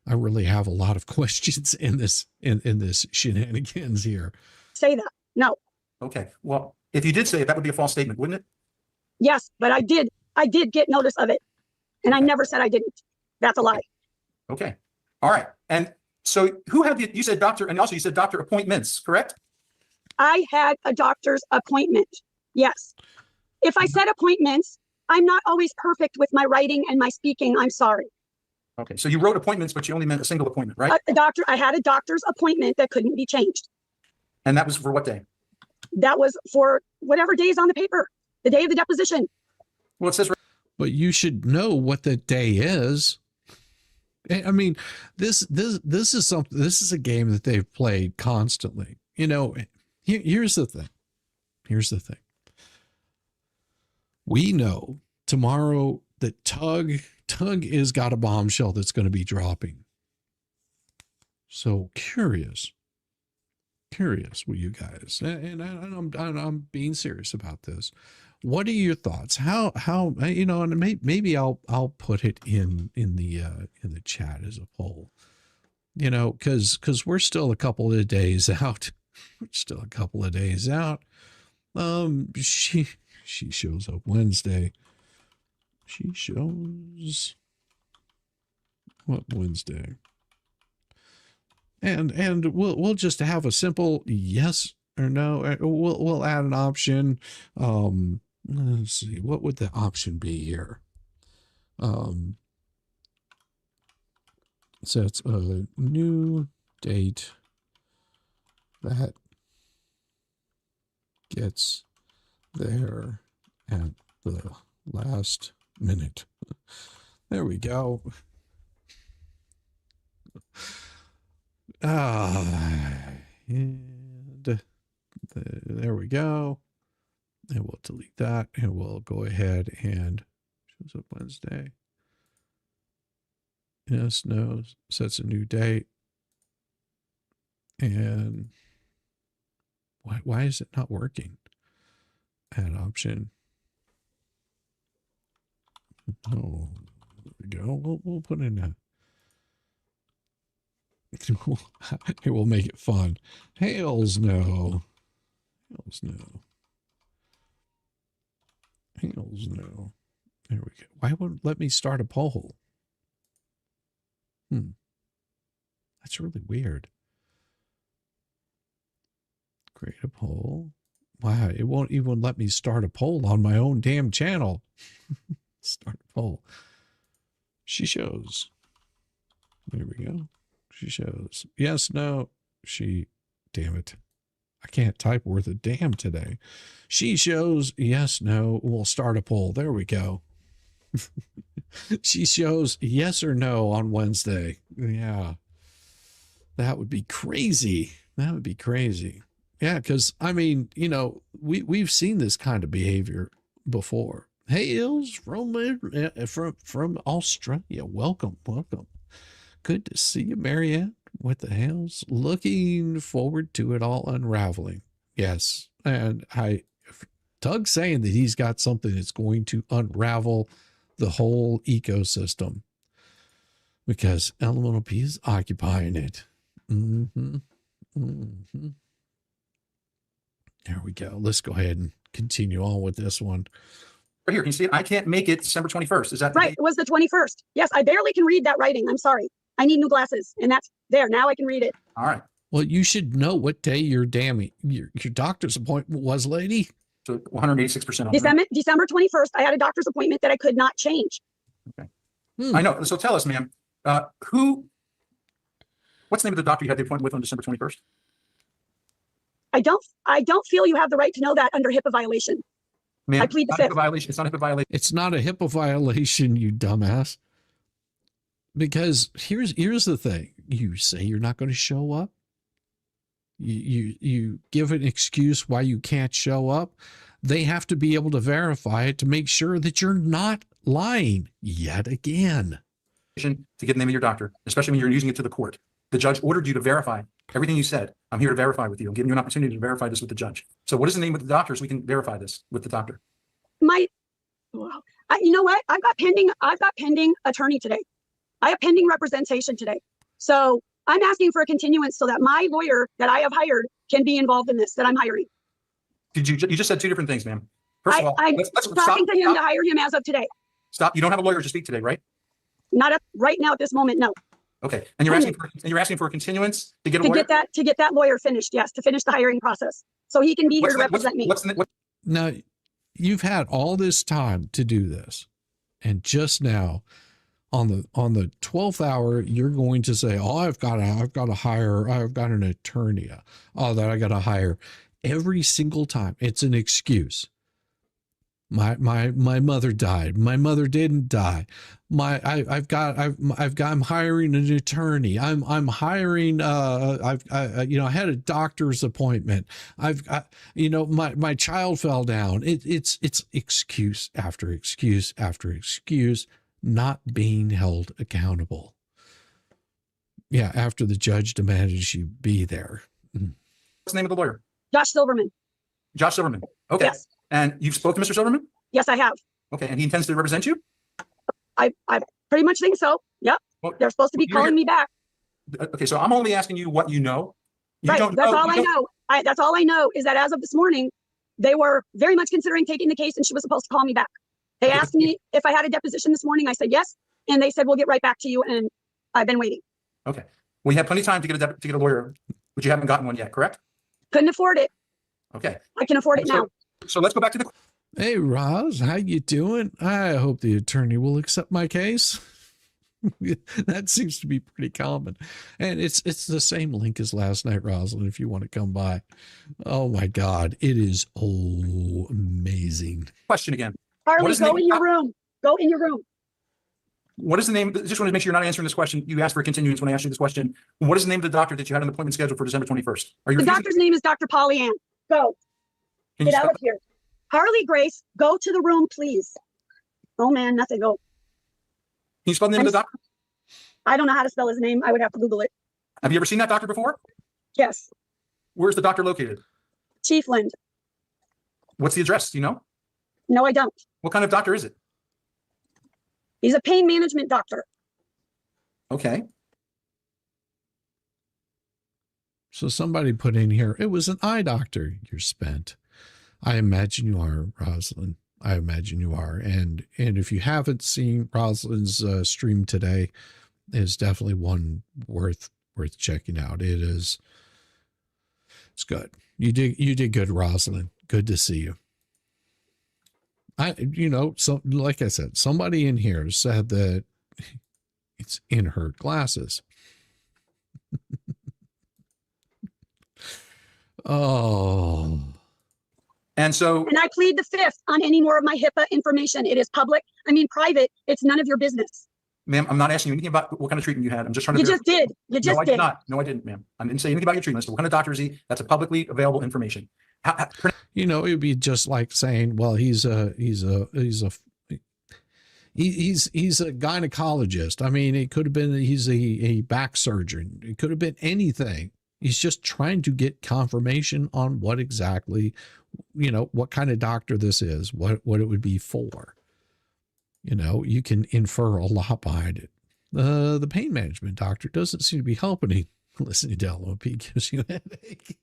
I really have a lot of questions in this shenanigans here. Say that. No. Okay. Well, if you did say it, that would be a false statement, wouldn't it? Yes, but I did get notice of it. And I never said I didn't. That's a lie. Okay. All right. And so who had you said doctor, and also you said doctor appointments, correct? I had a doctor's appointment. Yes. If I said appointments, I'm not always perfect with my writing and my speaking. I'm sorry. Okay. So you wrote appointments, but you only meant a single appointment, right? I had a doctor's appointment that couldn't be changed. And that was for what day? That was for whatever day is on the paper, the day of the deposition. Well, it says. But you should know what the day is. I mean, this is something. This is a game that they've played constantly. You know, here's the thing. We know tomorrow that Tug is got a bombshell that's going to be dropping. So curious with you guys, and I'm being serious about this. What are your thoughts? How you know, and maybe I'll put it in the chat as a poll. You know, because we're still a couple of days out. She shows up Wednesday. She shows what Wednesday? And we'll just have a simple yes or no. We'll add an option. Let's see, what would the option be here? So it's a new date that gets there at the last minute. There we go. And There we go. And we'll delete that, and we'll go ahead and shows up Wednesday. Yes, no, sets a new date. And why is it not working? Add option. Oh, there we go. We'll put in a. It will make it fun. Hails no. Hails no. Hails no. There we go. Why won't it let me start a poll? That's really weird. Create a poll. Wow, it won't even let me start a poll on my own damn channel. Start a poll. She shows. There we go. She shows. Yes, no. She, damn it. I can't type worth a damn today. She shows. Yes, no. We'll start a poll. There we go. She shows yes or no on Wednesday. Yeah. That would be crazy. That would be crazy. Yeah, because I mean, you know, we've seen this kind of behavior before. Hey, Ills from Australia. Welcome, welcome. Good to see you, Marianne. What the hell's looking forward to it all unraveling? Yes, and Doug's saying that he's got something that's going to unravel the whole ecosystem because Elemental P is occupying it. There we go. Let's go ahead and continue on with this one. Right here, can you see it? I can't make it December 21st. Is that right? It was the 21st. Yes, I barely can read that writing. I'm sorry. I need new glasses, and that's there. Now I can read it. All right. Well, you should know what day your doctor's appointment was, lady. So 186%. December 21st, I had a doctor's appointment that I could not change. Okay. I know. So tell us, ma'am, what's the name of the doctor you had the appointment with on December 21st? I don't feel you have the right to know that under HIPAA violation. Ma'am, I plead the fifth. It's not a HIPAA violation. It's not a HIPAA violation, you dumbass. Because here's the thing. You say you're not going to show up. You give an excuse why you can't show up. They have to be able to verify it to make sure that you're not lying yet again. To get the name of your doctor, especially when you're using it to the court. The judge ordered you to verify everything you said. I'm here to verify with you. I'm giving you an opportunity to verify this with the judge. So what is the name of the doctor so we can verify this with the doctor? You know what? I've got pending attorney today. I have pending representation today. So I'm asking for a continuance so that my lawyer that I have hired can be involved in this, that I'm hiring. You just said two different things, ma'am. First of all, I'm talking to him to hire him as of today. Stop. You don't have a lawyer to speak today, right? Not right now at this moment, no. Okay. And you're asking for a continuance to get a lawyer? To get that lawyer finished, yes, to finish the hiring process. So he can be here to represent me. Now, you've had all this time to do this. And just now, on the 12th hour, you're going to say, "Oh, I've got an attorney. Oh, that I got to hire." Every single time, it's an excuse. My mother died. My mother didn't die. I'm hiring an attorney. I'm hiring. I had a doctor's appointment. My child fell down. It's excuse after excuse after excuse. Not being held accountable. Yeah, after the judge demanded she be there. What's the name of the lawyer? Josh Silverman. Josh Silverman. Okay. Yes. And you've spoken to Mr. Silverman? Yes, I have. Okay. And he intends to represent you? I pretty much think so. Yep. Well, they're supposed to be calling me back. Okay. So I'm only asking you what you know. That's all I know. That's all I know is that as of this morning, they were very much considering taking the case and she was supposed to call me back. They asked me if I had a deposition this morning. I said yes. And they said, we'll get right back to you. And I've been waiting. Okay. Well, you have plenty of time to get a lawyer, but you haven't gotten one yet, correct? Couldn't afford it. Okay. I can afford it now. So let's go back to the... Hey, Roz, how you doing? I hope the attorney will accept my case. That seems to be pretty common. And it's the same link as last night, Rosalind, if you want to come by. Oh, my God. It is amazing. Question again. Harley, go in your room. Go in your room. What is the name? Just want to make sure you're not answering this question. You asked for a continuance when I asked you this question. What is the name of the doctor that you had an appointment scheduled for December 21st? The doctor's name is Dr. Polly Ann. Go. Can you Get out spell, of here. Harley Grace, go to the room, please. Oh man, nothing. Go. can you spell the name of the doctor? I don't know how to spell his name. I would have to Google it. Have you ever seen that doctor before? Yes. Where's the doctor located? Chiefland. What's the address? Do you know? No, I don't. What kind of doctor is it? He's a pain management doctor. Okay. So somebody put in here, it was an eye doctor. You're spent. I imagine you are, Rosalind. I imagine you are. And if you haven't seen Rosalind's stream today, it's definitely one worth checking out. It's good. You did good, Rosalind. Good to see you. So like I said, somebody in here said that it's in her glasses. Oh. And so, And I plead the fifth on any more of my HIPAA information. It is public. I mean, private. It's none of your business. ma'am, I'm not asking you anything about what kind of treatment you had. I'm just trying to. You just did. You just No, I did. did not. No, I didn't, ma'am. I didn't say anything about your treatment. So what kind of doctor is he? That's a publicly available information. It would be just like saying, well, he's a gynecologist. I mean, it could have been he's a back surgeon. It could have been anything. He's just trying to get confirmation on what exactly, what kind of doctor this is, what it would be for. You can infer a lot behind it. The pain management doctor doesn't seem to be helping. Listening to LOP gives you a headache.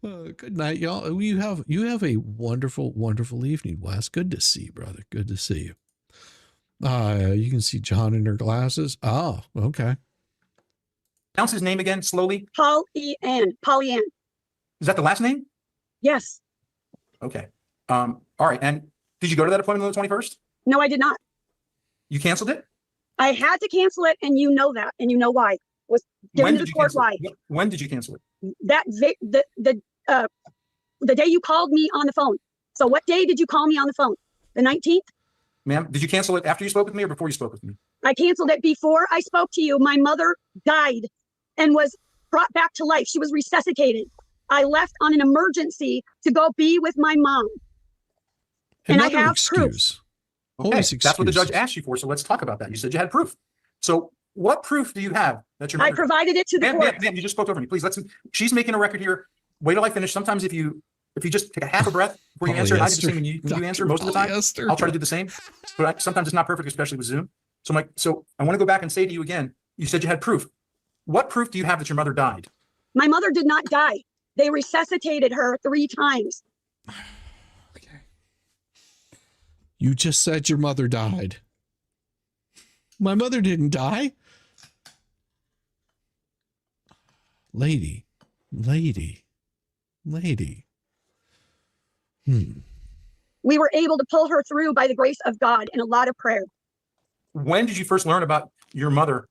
Good night, y'all. You have a wonderful, wonderful evening, Wes. Good to see you, brother. Good to see you. You can see John in her glasses. Oh, okay. Pronounce his name again slowly. Pollyann. Is that the last name? Yes. Okay. All right. And did you go to that appointment on the 21st? No, I did not. You canceled it? I had to cancel it, and you know that, and you know why. Was given to the court why. When did you cancel it? The day you called me on the phone. So what day did you call me on the phone? The 19th? Ma'am, did you cancel it after you spoke with me or before you spoke with me? I canceled it before I spoke to you. My mother died and was brought back to life. She was resuscitated. I left on an emergency to go be with my mom. And I have proof. Okay, that's what the judge asked you for. So let's talk about that. You said you had proof. So what proof do you have that your mother? I provided it to the court. Ma'am, you just spoke over me. Please, she's making a record here. Wait till I finish. Sometimes if you just take a half a breath before you answer, and I do the same when you answer most of the time. I'll try to do the same. But sometimes it's not perfect, especially with Zoom. So I want to go back and say to you again, you said you had proof. What proof do you have that your mother died? My mother did not die. They resuscitated her 3 times. Okay. You just said your mother died. My mother didn't die. Lady. We were able to pull her through by the grace of God and a lot of prayer. When did you first learn about your mother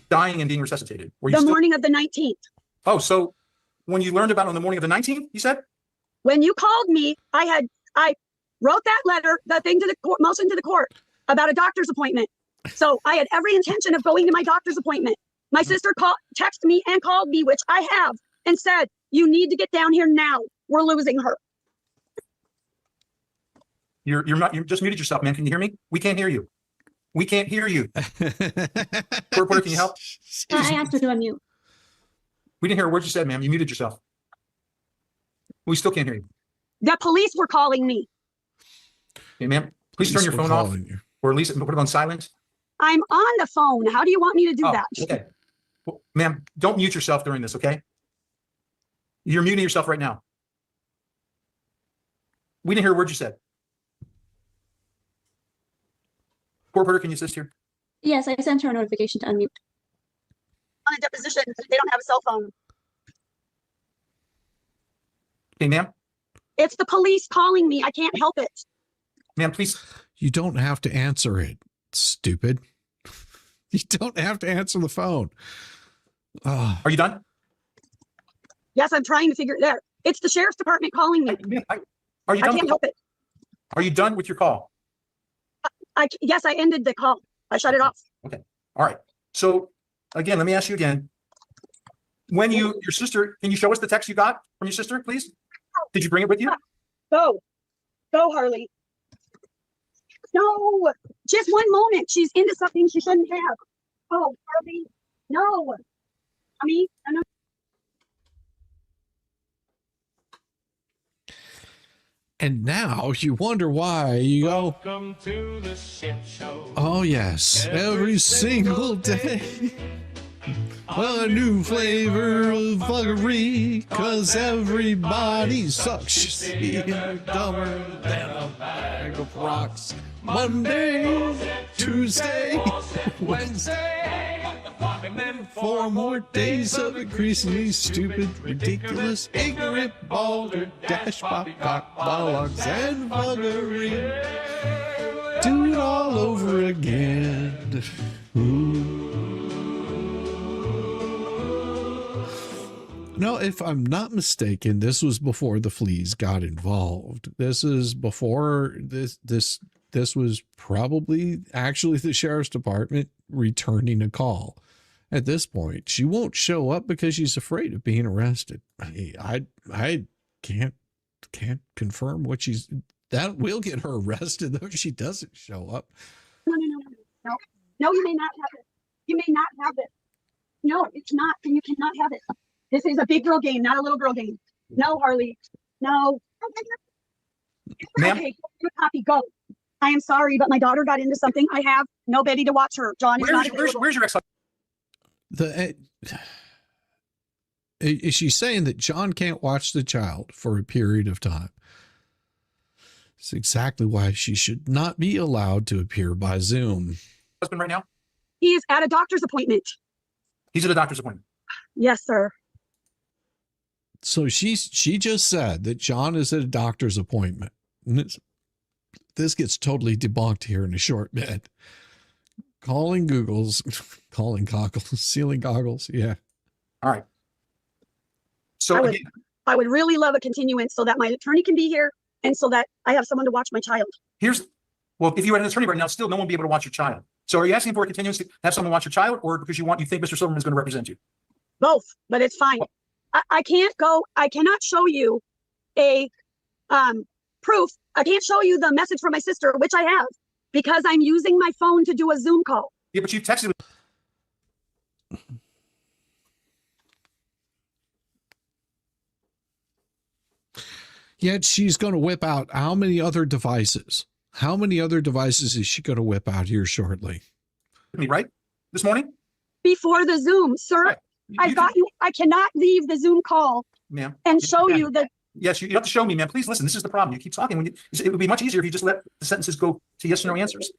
dying and being resuscitated? The morning of the 19th. Oh, so when you learned about it on the morning of the 19th, you said? When you called me, I wrote that letter, the thing to the court, motion to the court about a doctor's appointment. So I had every intention of going to my doctor's appointment. My sister texted me and called me, which I have, and said, you need to get down here now. We're losing her. You're just muted yourself, man. Can you hear me? We can't hear you. We can't hear you. Reporter, can you help? I asked her to unmute. We didn't hear a word you said, ma'am. You muted yourself. We still can't hear you. The police were calling me. Okay, ma'am, please turn your phone off, or at least put it on silent. I'm on the phone. How do you want me to do that? Okay. Well, ma'am, don't mute yourself during this, okay? You're muting yourself right now. We didn't hear a word you said. Reporter, can you assist here? Yes, I sent her a notification to unmute. On a deposition, they don't have a cell phone. Okay, ma'am. It's the police calling me. I can't help it. Ma'am, please. You don't have to answer it, stupid. You don't have to answer the phone. Are you done? Yes, I'm trying to figure it out. It's the sheriff's department calling me. Are you done? I can't help it. Are you done with your call? Yes, I ended the call. I shut it off. Okay. All right. So again, let me ask you again. when your sister, can you show us the text you got from your sister, please? Did you bring it with you? Go, Harley. No, just one moment. She's into something she shouldn't have. Oh, Harley, no. I mean, I know. And now you wonder why you go, Welcome to the shit show. oh yes, every single day. A new flavor of fuckery, cause everybody sucks. You see, you're dumber than a bag of rocks. Monday, Tuesday, Wednesday, and then 4 more days of increasingly stupid, ridiculous, ignorant, balder, dash poppycock monologues and fuckery. Do it all over again. Ooh. No, if I'm not mistaken, this was before the fleas got involved. This is before this was probably actually the sheriff's department returning a call. At this point, she won't show up because she's afraid of being arrested. I can't confirm what she's, that will get her arrested though if she doesn't show up. No, you may not have it. You may not have it. No, it's not, and you cannot have it. This is a big girl game, not a little girl game. No, Harley. No. Ma'am? Okay, good copy, go. I am sorry, but my daughter got into something. I have nobody to watch her. John is not available. Where's your ex? Is she saying that John can't watch the child for a period of time? It's exactly why she should not be allowed to appear by Zoom. Husband right now? He is at a doctor's appointment. He's at a doctor's appointment. Yes, sir. So she just said that John is at a doctor's appointment. And this gets totally debunked here in a short bit. Calling Googles, calling goggles, ceiling goggles. Yeah. All right. So again, I would really love a continuance so that my attorney can be here and so that I have someone to watch my child. well, if you had an attorney right now, still no one would be able to watch your child. So are you asking for a continuance to have someone watch your child, or because you think Mr. Silverman is going to represent you? Both, but it's fine. I cannot show you a proof. I can't show you the message from my sister, which I have, because I'm using my phone to do a Zoom call. Yeah, but you texted. Yet she's going to whip out how many other devices? How many other devices is she going to whip out here shortly? Me, right? This morning? Before the Zoom, sir. Right. I cannot leave the Zoom call Ma'am. and show you the. Yes, you have to show me, ma'am. Please listen. This is the problem. You keep talking. It would be much easier if you just let the sentences go to yes or no answers.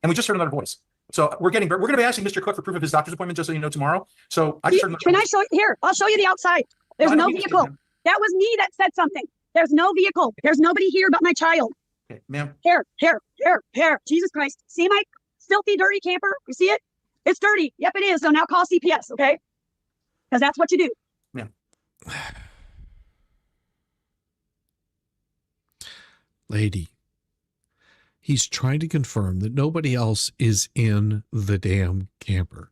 And we just heard another voice. So we're going to be asking Mr. Cook for proof of his doctor's appointment, just so you know, tomorrow. So I just heard Can I show you here? I'll show you the outside. There's no vehicle. ma'am. That was me that said something. There's no vehicle. There's nobody here but my child. Okay, ma'am. Here. Jesus Christ. See my filthy, dirty camper? You see it? It's dirty. Yep, it is. So now call CPS, okay? Because that's what you do. Ma'am. Lady, he's trying to confirm that nobody else is in the damn camper.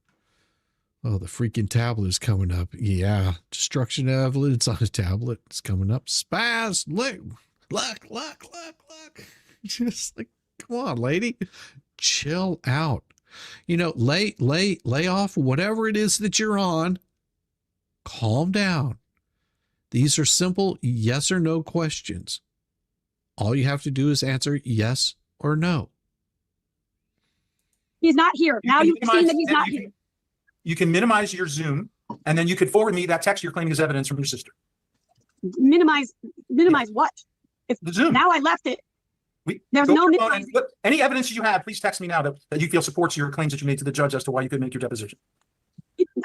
Oh, the freaking tablet is coming up. Yeah, destruction evidence on a tablet. It's coming up. Spaz, look. Just like, come on, lady. Chill out. You know, lay off whatever it is that you're on. Calm down. These are simple yes or no questions. All you have to do is answer yes or no. He's not here. Now you've seen that he's not here. You can minimize your Zoom, and then you could forward me that text you're claiming is evidence from your sister. Minimize what? If The Zoom. now I left it. There's Go no to your phone and minimizing. look, any evidence you have, please text me now that you feel supports your claims that you made to the judge as to why you could make your deposition.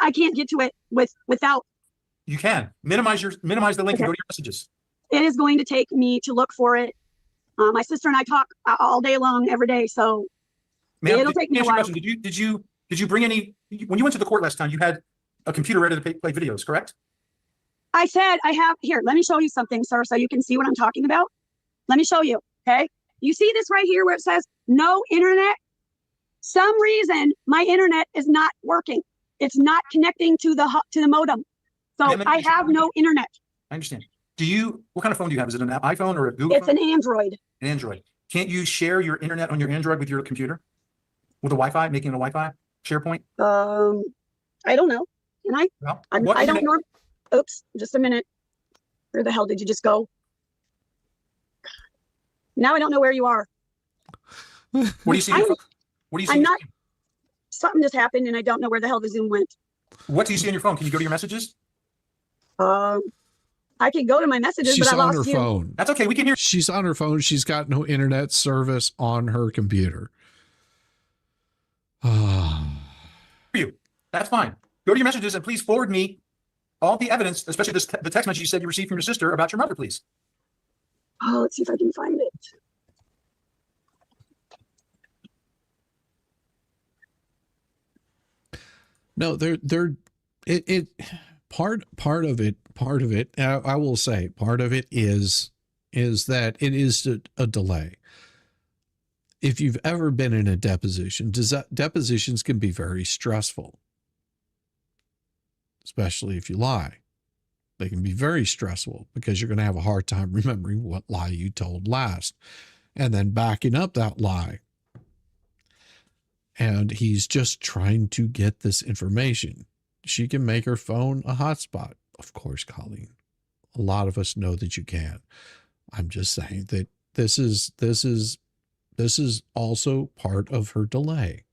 I can't get to it without. You can minimize the link and Okay. go to your messages. It is going to take me to look for it. My sister and I talk all day long, every day. So Ma'am, It'll take me a answer your while. question. Did you bring any, when you went to the court last time, you had a computer ready to play videos, correct? I said, I have here, let me show you something, sir, so you can see what I'm talking about. Let me show you. Okay. You see this right here where it says no internet? Some reason my internet is not working. It's not connecting to the modem. So Yeah, I have no internet. I understand. What kind of phone do you have? Is it an iPhone or a Google It's phone? an Android. An Android. Can't you share your internet on your Android with your computer? With a Wi-Fi, making it a Wi-Fi SharePoint? I don't know. Can I? Well, I don't know. Oops, just a minute. Where the hell did you just go? Now I don't know where you are. What do you see? What do you see? I'm not. Something just happened, and I don't know where the hell the Zoom went. What do you see on your phone? Can you go to your messages? I can go to my messages, She's but I on her lost you. phone. That's okay. We can hear. She's on her phone. She's got no internet service on her computer. You. That's fine. Go to your messages and please forward me all the evidence, especially the text message you said you received from your sister about your mother, please. Oh, let's see if I can find it. No, part of it, I will say part of it is that it is a delay. If you've ever been in a deposition, depositions can be very stressful, especially if you lie. They can be very stressful because you're going to have a hard time remembering what lie you told last and then backing up that lie. And he's just trying to get this information. She can make her phone a hotspot. Of course, Colleen. A lot of us know that you can. I'm just saying that this is also part of her delay.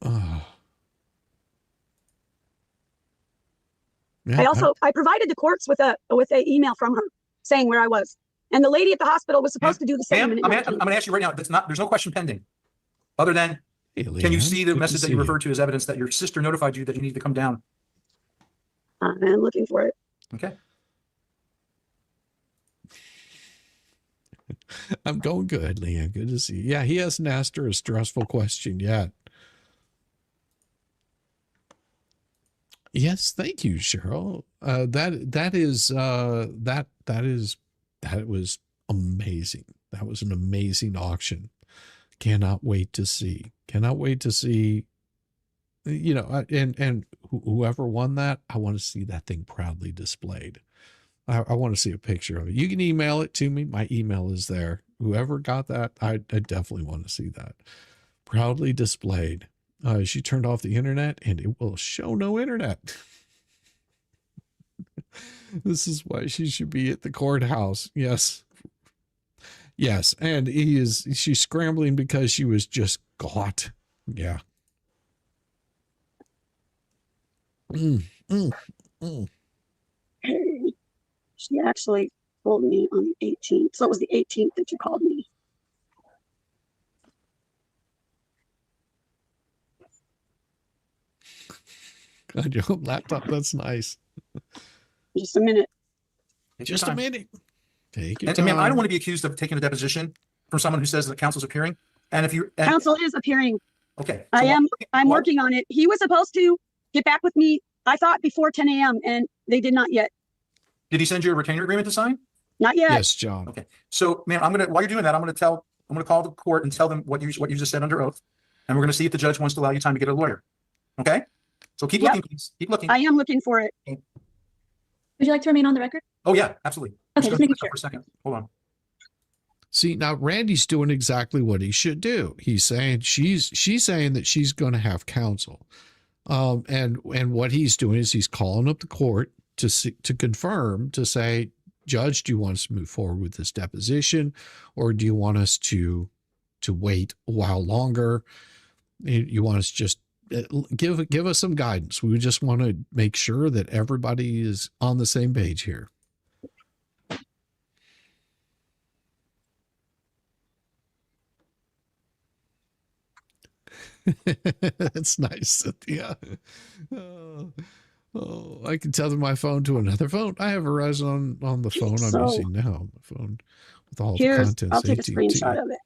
Yeah, I provided the courts with a email from her saying where I was. And the lady at the hospital was supposed to do the same. I'm going to ask you right now. There's no question pending, other than can you see the message that you referred to as evidence that your sister notified you that you need to come down? I'm looking for it. Okay. I'm going good, Leanne. Good to see you. Yeah, he hasn't asked her a stressful question yet. Yes, thank you, Cheryl. That was amazing. That was an amazing auction. Cannot wait to see. Cannot wait to see. You know, and whoever won that, I want to see that thing proudly displayed. I want to see a picture of it. You can email it to me. My email is there. Whoever got that, I definitely want to see that proudly displayed. She turned off the internet and it will show no internet. This is why she should be at the courthouse. Yes. Yes. And she's scrambling because she was just caught. Yeah. She actually told me on the 18th. So it was the 18th that you called me. On your laptop. That's nice. Just a minute. Just a minute. Take your And time. ma'am, I don't want to be accused of taking a deposition from someone who says that counsel's appearing. And if you Counsel is appearing. okay, I'm working on it. He was supposed to get back with me, I thought, before 10 a.m. and they did not yet. Did he send you a retainer agreement to sign? Not yet. Yes, John. Okay. So, ma'am, while you're doing that, I'm going to call the court and tell them what you just said under oath. And we're going to see if the judge wants to allow you time to get a lawyer. Okay. So keep looking, please. Keep looking. I am looking for it. Would you like to remain on the record? Oh yeah, absolutely. Okay, just making sure. For a second. Hold on. See, now Randy's doing exactly what he should do. He's saying she's saying that she's going to have counsel. And what he's doing is he's calling up the court to confirm, to say, Judge, do you want us to move forward with this deposition, or do you want us to wait a while longer? You want us just give us some guidance. We just want to make sure that everybody is on the same page here. That's nice, Cynthia. Oh, I can tether my phone to another phone. I have Verizon on the phone I'm using now. The phone with all the contents. I'll take a screenshot of it.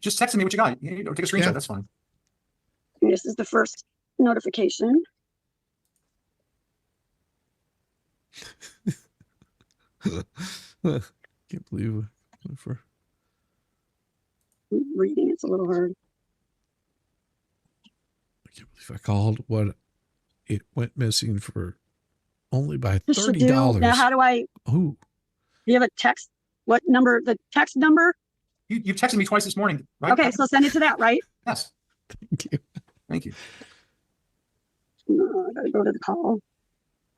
Just text me what you got. You know, take a screenshot. Yeah. That's fine. This is the first notification. Can't believe it. Reading it's a little hard. I can't believe I called what it went missing for only by This should $30. do. Now, how do I, Oh, do you have a text? What number, the text number? You texted me twice this morning, right? Okay, so send it to that, right? Yes. thank you. Thank you. No, I gotta go to the call.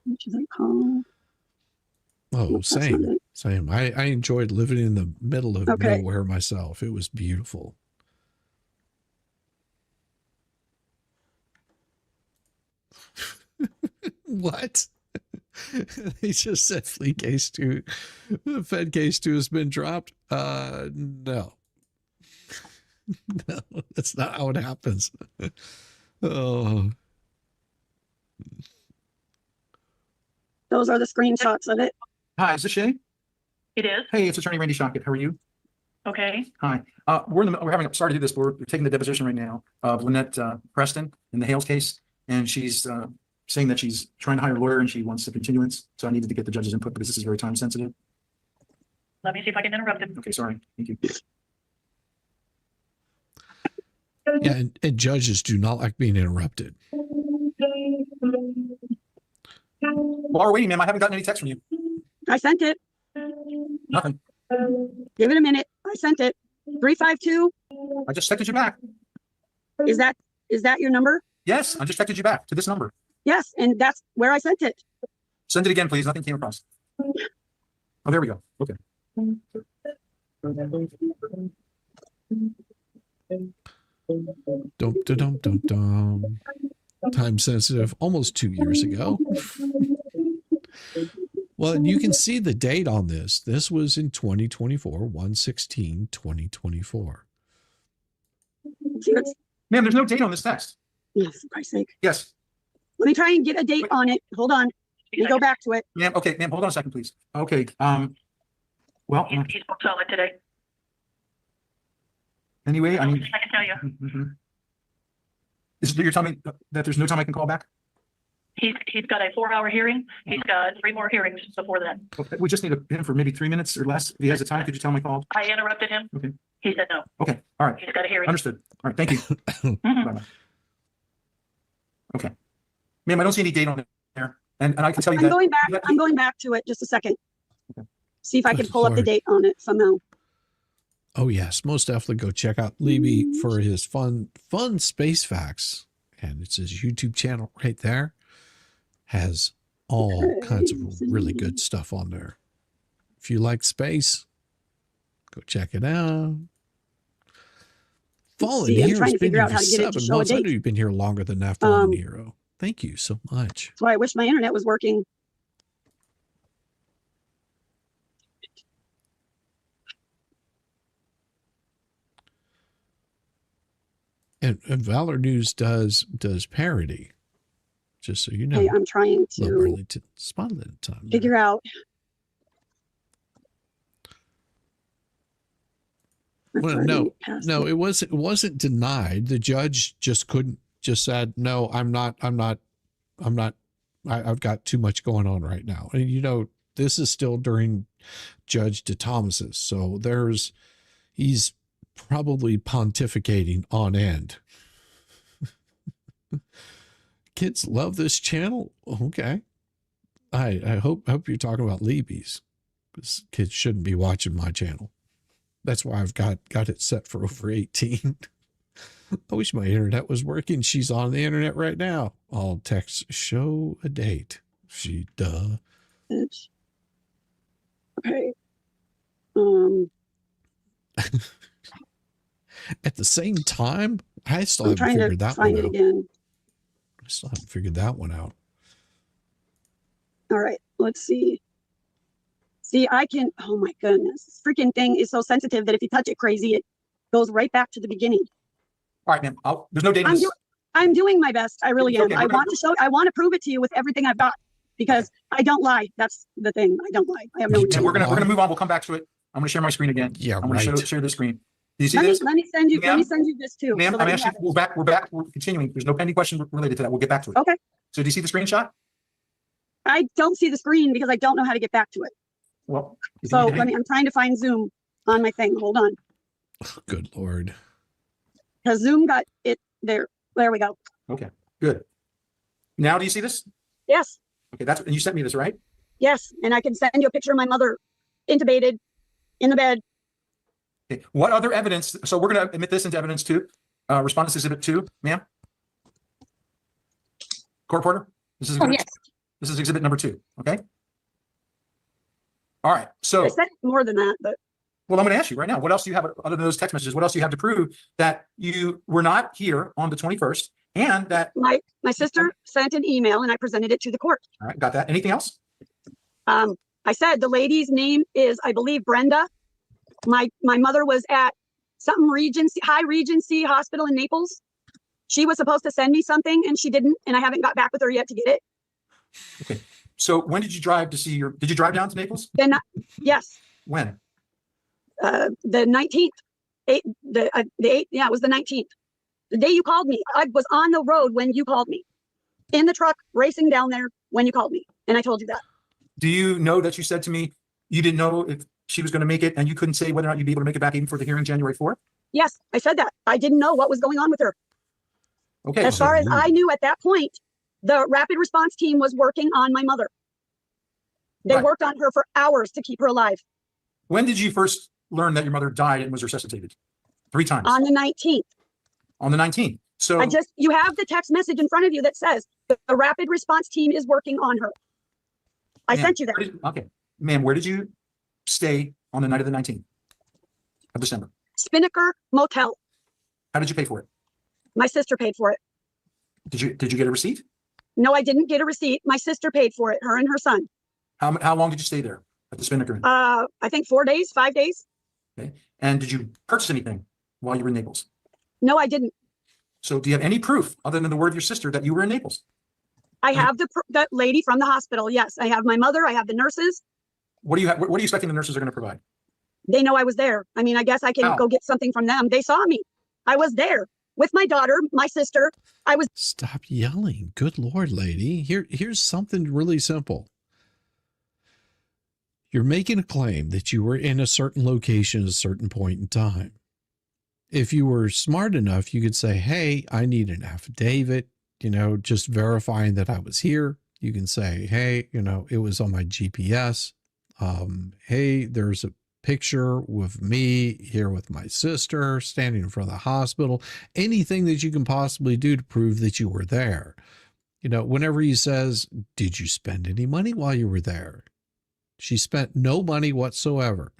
Which is a call. Oh, Nope, that's not same, it. same. I enjoyed living in the middle of Okay. nowhere myself. It was beautiful. What? They just said Fleet Case 2, Fed Case 2 has been dropped. No. No, that's not how it happens. Oh, Those are the screenshots of it. Hi, is this Shay? It is. Hey, it's Attorney Randy Shockett. How are you? Okay. Hi. We're having, sorry to do this, but we're taking the deposition right now of Lynette Preston in the Hales case. And she's saying that she's trying to hire a lawyer and she wants a continuance. So I needed to get the judge's input because this is very time sensitive. Let me see if I can interrupt him. Okay, sorry. Thank you. yeah. And judges do not like being interrupted. While we're waiting, ma'am, I haven't gotten any text from you. I sent it. Nothing. Give it a minute. I sent it. 352. I just texted you back. Is that your number? Yes, I just texted you back to this number. Yes, and that's where I sent it. Send it again, please. Nothing came across. Oh, there we go. Okay. Dum, dum, dum, dum, dum. Time sensitive, almost 2 years ago. Well, and you can see the date on this. This was in 2024, 1/16/2024. See, it's, Ma'am, there's no date on this text. yes, for Christ's sake. Yes. Let me try and get a date on it. Hold on. Let me go back to it. Ma'am, okay, ma'am, hold on a second, please. Okay, well, He's booked solid today. anyway, I mean. I can tell you. Mhm. Is it, you're telling me that there's no time I can call back? He's got a 4-hour hearing. He's got 3 more hearings before that. Okay, we just need him for maybe 3 minutes or less. If he has the time, could you tell him I called? I interrupted him. Okay. He said no. Okay, all right, He's got a hearing. understood. All right, thank you. Mhm. Bye-bye. Okay. Ma'am, I don't see any date on there. And I can tell you I'm that. going back. I'm going back to it. Just a second. Okay. See if I can Good pull up the Lord. date on it somehow. Oh yes, most definitely go check out Libby for his fun space facts, and it's his YouTube channel right there. Has all kinds of really good stuff on there. If you like space, go check it out. Fallen see, I'm Hero's trying to been figure here out for how to get it to 7 show a months. I date. know you've been here longer than that, Fallen Um, Hero. Thank you so much. That's why I wish my internet was working. And Valor News does parody, just so you know. Hey, I'm trying Love to Burlington Spotlight time. there. figure out. Well, Already no, passed no, it. it wasn't denied. The judge just said, no, I've got too much going on right now. And you know, this is still during Judge DeThomas's. So he's probably pontificating on end. Kids love this channel. Okay. I hope you're talking about Libby's, because kids shouldn't be watching my channel. That's why I've got it set for over 18. I wish my internet was working. She's on the internet right now. I'll text show a date. She duh. Oops. Okay. At the same time, I still I'm haven't trying to figured that find one it out. again. I still haven't figured that one out. All right, let's see. See, I can, oh my goodness, this freaking thing is so sensitive that if you touch it crazy, it goes right back to the beginning. All right, ma'am, there's no date on this. I'm doing my best. I really am. Okay, I want to show, I want to prove it to you with everything I've got, because I don't lie. That's the thing. I don't lie. I have no You And don't reason. we're gonna move on. We'll come back to it. I'm gonna share my screen again. Yeah, I'm gonna right. share the screen. Do you see Let this? me send you, let me Ma'am? send you this too. Ma'am, so that I'm you actually, have it. we're back, we're continuing. There's no pending question related to that. We'll get back to it. Okay. So do you see the screenshot? I don't see the screen because I don't know how to get back to it. Well. if you So need to hang- I'm trying to find Zoom on my thing. Hold on. Good Lord. Because Zoom got it there. There we go. Okay, good. Now do you see this? Yes, Okay, and you sent me this, right? yes. And I can send you a picture of my mother intubated in the bed. Okay. What other evidence? So we're going to admit this into evidence too. Respondents exhibit 2, ma'am. Court reporter, this is Oh, yes. this is exhibit number 2. Okay. All right. So, I said more than that, but well, I'm going to ask you right now, what else do you have other than those text messages? What else do you have to prove that you were not here on the 21st and that, my sister sent an email and I presented it to the court. all right, got that. Anything else? I said the lady's name is, I believe, Brenda. My mother was at something High Regency Hospital in Naples. She was supposed to send me something and she didn't, and I haven't got back with her yet to get it. Okay. So when did you drive to see did you drive down to Naples? Then, yes, When? the 19th, the 8th, yeah, it was the 19th. The day you called me, I was on the road when you called me, in the truck, racing down there when you called me. And I told you that. Do you know that you said to me, you didn't know if she was going to make it and you couldn't say whether or not you'd be able to make it back even for the hearing January 4th? Yes, I said that. I didn't know what was going on with her. Okay. As far as I knew at that point, the rapid response team was working on my mother. They Right. worked on her for hours to keep her alive. When did you first learn that your mother died and was resuscitated? 3 times. On the 19th. On the 19th. So You have the text message in front of you that says the rapid response team is working on her. I ma'am, sent you that. Okay. Ma'am, where did you stay on the night of the 19th of December? Spinnaker Motel. How did you pay for it? My sister paid for it. Did you get a receipt? No, I didn't get a receipt. My sister paid for it, her and her son. How long did you stay there at the Spinnaker Inn? I think 4 days, 5 days. Okay. And did you purchase anything while you were in Naples? No, I didn't. So do you have any proof other than the word of your sister that you were in Naples? I have that lady from the hospital. Yes, I have my mother. I have the nurses. What do you have? What are you expecting the nurses are going to provide? They know I was there. I mean, I guess I can How? go get something from them. They saw me. I was there with my daughter, my sister. I was Stop yelling. Good Lord, lady. Here's something really simple. You're making a claim that you were in a certain location at a certain point in time. If you were smart enough, you could say, hey, I need an affidavit, just verifying that I was here. You can say, hey, it was on my GPS. Hey, there's a picture with me here with my sister standing in front of the hospital. Anything that you can possibly do to prove that you were there. Whenever he says, did you spend any money while you were there? She spent no money whatsoever.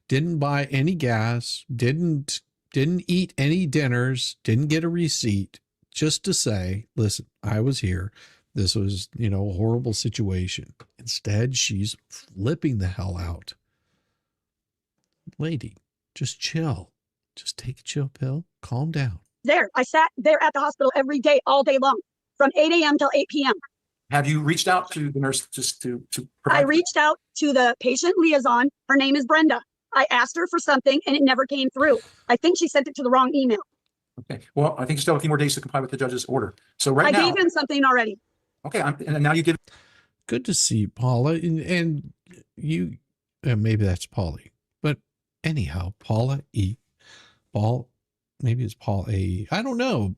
Didn't buy any gas, didn't eat any dinners, didn't get a receipt, just to say, listen, I was here. This was, a horrible situation. Instead, she's flipping the hell out. Lady, just chill. Just take a chill pill. Calm down. there. I sat there at the hospital every day, all day long, from 8 a.m. till 8 p.m. Have you reached out to the nurse just to I provide? reached out to the patient liaison. Her name is Brenda. I asked her for something and it never came through. I think she sent it to the wrong email. Okay. Well, I think you still have a few more days to comply with the judge's order. So I right now, gave him something already. okay. And now you give. Good to see Paula. And you, maybe that's Polly. But anyhow, Paula E. Paul, maybe it's Paul A. I don't know.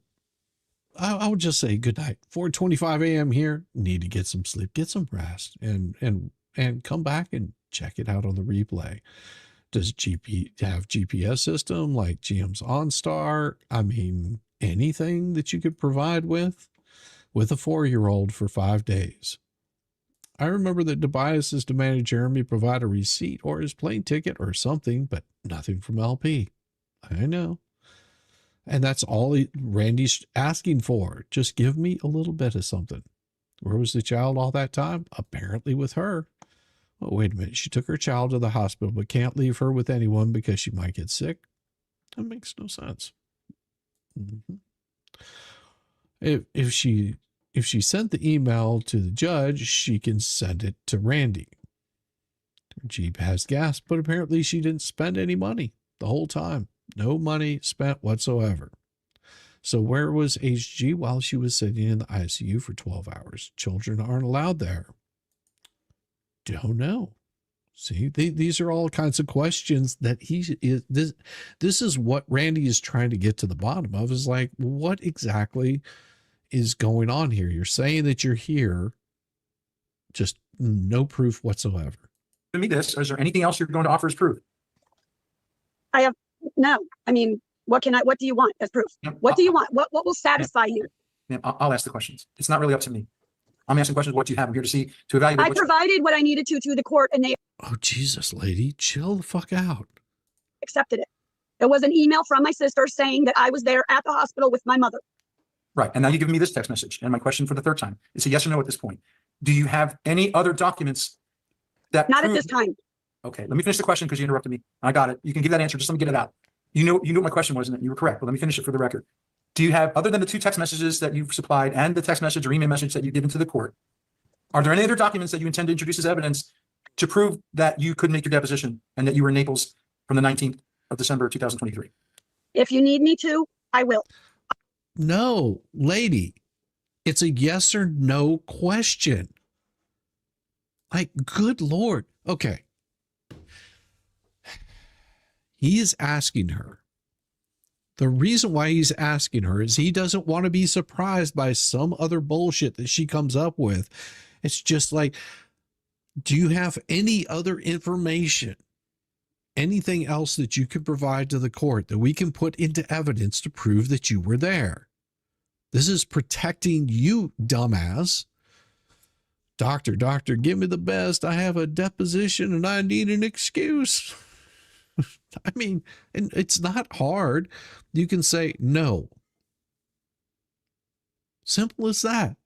I would just say good night. 4:25 a.m. here. Need to get some sleep, get some rest, and come back and check it out on the replay. Does GP have GPS system like GM's OnStar? I mean, anything that you could provide with a 4-year-old for 5 days. I remember that Tobias demanded Jeremy provide a receipt or his plane ticket or something, but nothing from LP. I know. And that's all Randy's asking for. Just give me a little bit of something. Where was the child all that time? Apparently with her. Oh, wait a minute. She took her child to the hospital, but can't leave her with anyone because she might get sick. That makes no sense. Mm-hmm. If she sent the email to the judge, she can send it to Randy. Jeep has gas, but apparently she didn't spend any money the whole time. No money spent whatsoever. So where was HG while she was sitting in the ICU for 12 hours? Children aren't allowed there. Don't know. See, these are all kinds of questions that this is what Randy is trying to get to the bottom of, is like, what exactly is going on here? You're saying that you're here, just no proof whatsoever. Give me this. Is there anything else you're going to offer as proof? No, I mean, what do you want as proof? What do you want? What will satisfy you? Ma'am, I'll ask the questions. It's not really up to me. I'm asking questions. What do you have? I'm here to see, to evaluate. I provided what I needed to the court, and they Oh, Jesus, lady, chill the fuck out. accepted it. There was an email from my sister saying that I was there at the hospital with my mother. Right. And now you give me this text message. And my question for the third time is a yes or no at this point. Do you have any other documents that Not prove- at this time. Okay, let me finish the question because you interrupted me. I got it. You can give that answer. Just let me get it out. You knew what my question was, and you were correct. But let me finish it for the record. Do you have, other than the 2 text messages that you've supplied and the text message or email message that you've given to the court, are there any other documents that you intend to introduce as evidence to prove that you could make your deposition and that you were in Naples from the 19th of December, 2023? If you need me to, I will. No, lady, it's a yes or no question. Like, good Lord. Okay. He is asking her. The reason why he's asking her is he doesn't want to be surprised by some other bullshit that she comes up with. It's just like, do you have any other information, anything else that you could provide to the court that we can put into evidence to prove that you were there? This is protecting you, dumbass. Doctor, give me the best. I have a deposition and I need an excuse. I mean, and it's not hard. You can say no. Simple as that.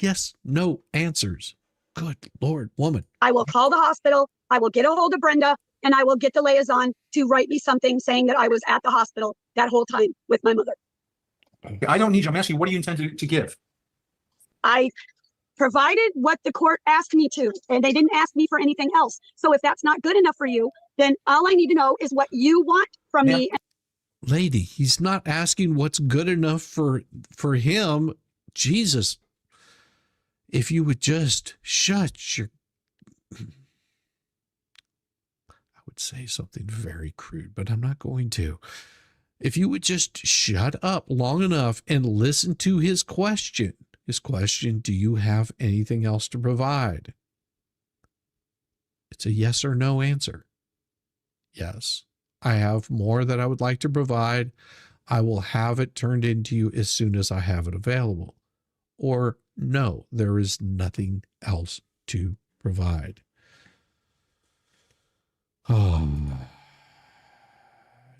Yes, no answers. Good Lord, woman. I will call the hospital. I will get a hold of Brenda, and I will get the liaison to write me something saying that I was at the hospital that whole time with my mother. I don't need you. I'm asking you, what do you intend to give? I provided what the court asked me to, and they didn't ask me for anything else. So if that's not good enough for you, then all I need to know is what you want from me. Lady, he's not asking what's good enough for him. Jesus. If you would just shut your... I would say something very crude, but I'm not going to. If you would just shut up long enough and listen to his question. His question, do you have anything else to provide? It's a yes or no answer. Yes, I have more that I would like to provide. I will have it turned into you as soon as I have it available. Or no, there is nothing else to provide. Oh,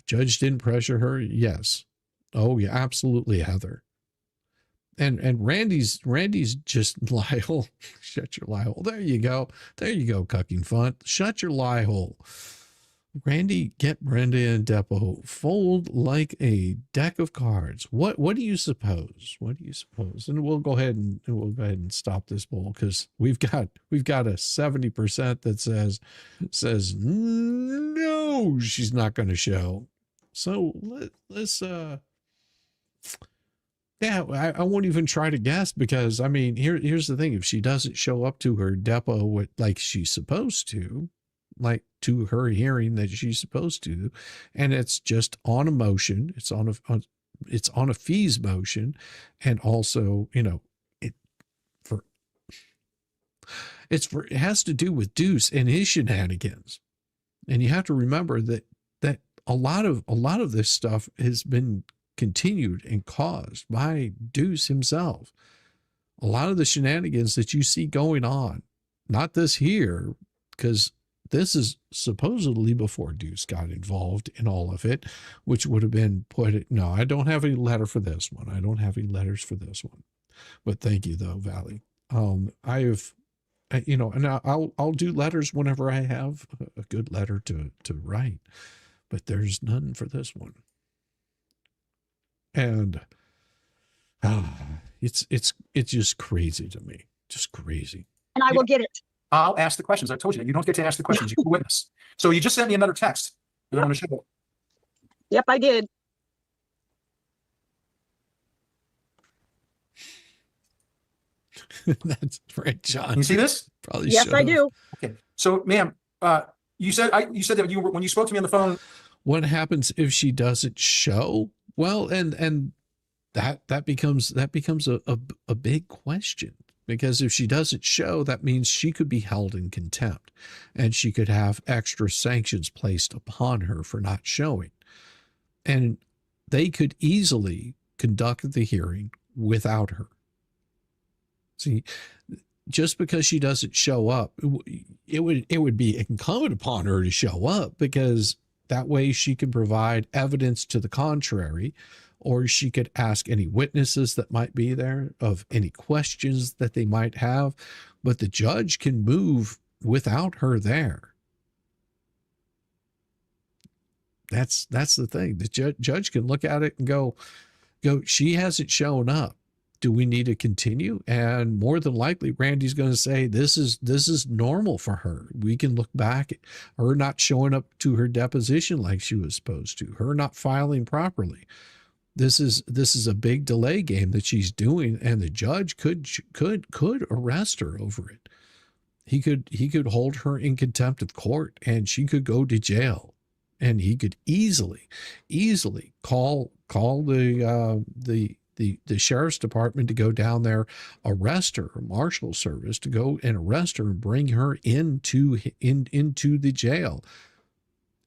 judge didn't pressure her. Yes. Oh yeah, absolutely, Heather. And Randy's just lie hole. Shut your lie hole. There you go. There you go, cucking fun. Shut your lie hole. Randy, get Brenda and Depo. Fold like a deck of cards. What do you suppose? What do you suppose? And we'll go ahead and stop this poll because we've got a 70% that says no, she's not going to show. So let's yeah, I won't even try to guess because I mean here's the thing: if she doesn't show up to her depo like she's supposed to, like to her hearing that she's supposed to, and it's just on a motion, it's on a fees motion, and also it has to do with Deuce and his shenanigans, and you have to remember that a lot of this stuff has been continued and caused by Deuce himself. A lot of the shenanigans that you see going on, not this here, because this is supposedly before Deuce got involved in all of it, which would have been no, I don't have any letter for this one. I don't have any letters for this one, but thank you though, Valley. And I'll do letters whenever I have a good letter to write, but there's none for this one. And it's just crazy to me, just crazy. And I will get it. I'll ask the questions. I told you that you don't get to ask the questions. You're the witness. So you just sent me another text. You want to show? Yep, I did. That's right, John. Can you see this? Probably Yes, I should've. do. Okay. So, ma'am, you said that when you spoke to me on the phone. What happens if she doesn't show? Well, and that becomes a big question, because if she doesn't show, that means she could be held in contempt and she could have extra sanctions placed upon her for not showing. And they could easily conduct the hearing without her. See, just because she doesn't show up, it would be incumbent upon her to show up, because that way she can provide evidence to the contrary, or she could ask any witnesses that might be there of any questions that they might have. But the judge can move without her there. That's the thing. The judge can look at it and go, she hasn't shown up. Do we need to continue? And more than likely, Randy's going to say, this is normal for her. We can look back at her not showing up to her deposition like she was supposed to, her not filing properly. This is a big delay game that she's doing, and the judge could arrest her over it. He could hold her in contempt of court, and she could go to jail. And he could easily call the sheriff's department to go down there, arrest her, marshal service to go and arrest her and bring her into the jail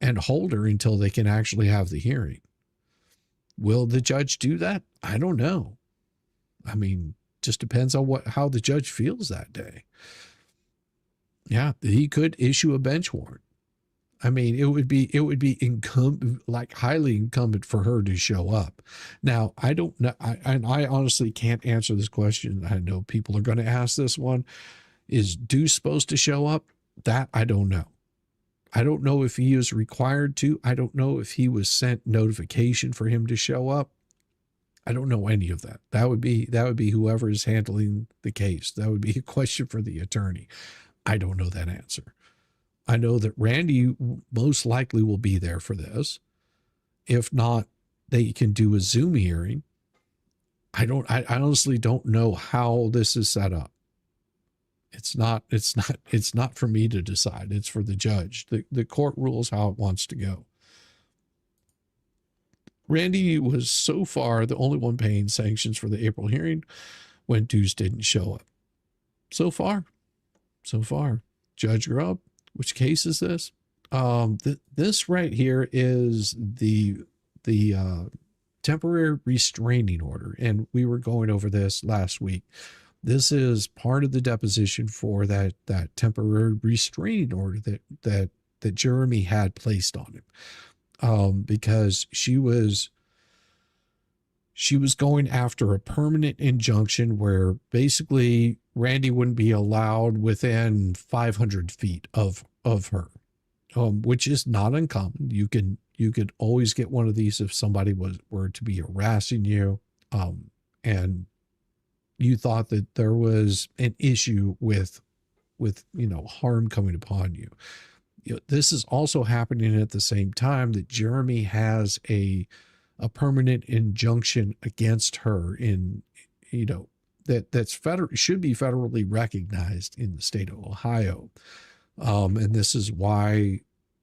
and hold her until they can actually have the hearing. Will the judge do that? I don't know. I mean, just depends on how the judge feels that day. Yeah, he could issue a bench warrant. I mean, it would be highly incumbent for her to show up. Now, I don't know. I honestly can't answer this question. I know people are going to ask this one. Is Deuce supposed to show up? That I don't know. I don't know if he is required to. I don't know if he was sent notification for him to show up. I don't know any of that. That would be whoever is handling the case. That would be a question for the attorney. I don't know that answer. I know that Randy most likely will be there for this. If not, they can do a Zoom hearing. I honestly don't know how this is set up. It's not for me to decide. It's for the judge. The court rules how it wants to go. Randy was so far the only one paying sanctions for the April hearing when Deuce didn't show up. So far. Judge Grubb, which case is this? This right here is the temporary restraining order, and we were going over this last week. This is part of the deposition for that temporary restraining order that Jeremy had placed on him, because she was going after a permanent injunction where basically Randy wouldn't be allowed within 500 feet of her, which is not uncommon. You could always get one of these if somebody were to be harassing you, and you thought that there was an issue with harm coming upon you. This is also happening at the same time that Jeremy has a permanent injunction against her that's should be federally recognized in the state of Ohio. And this is why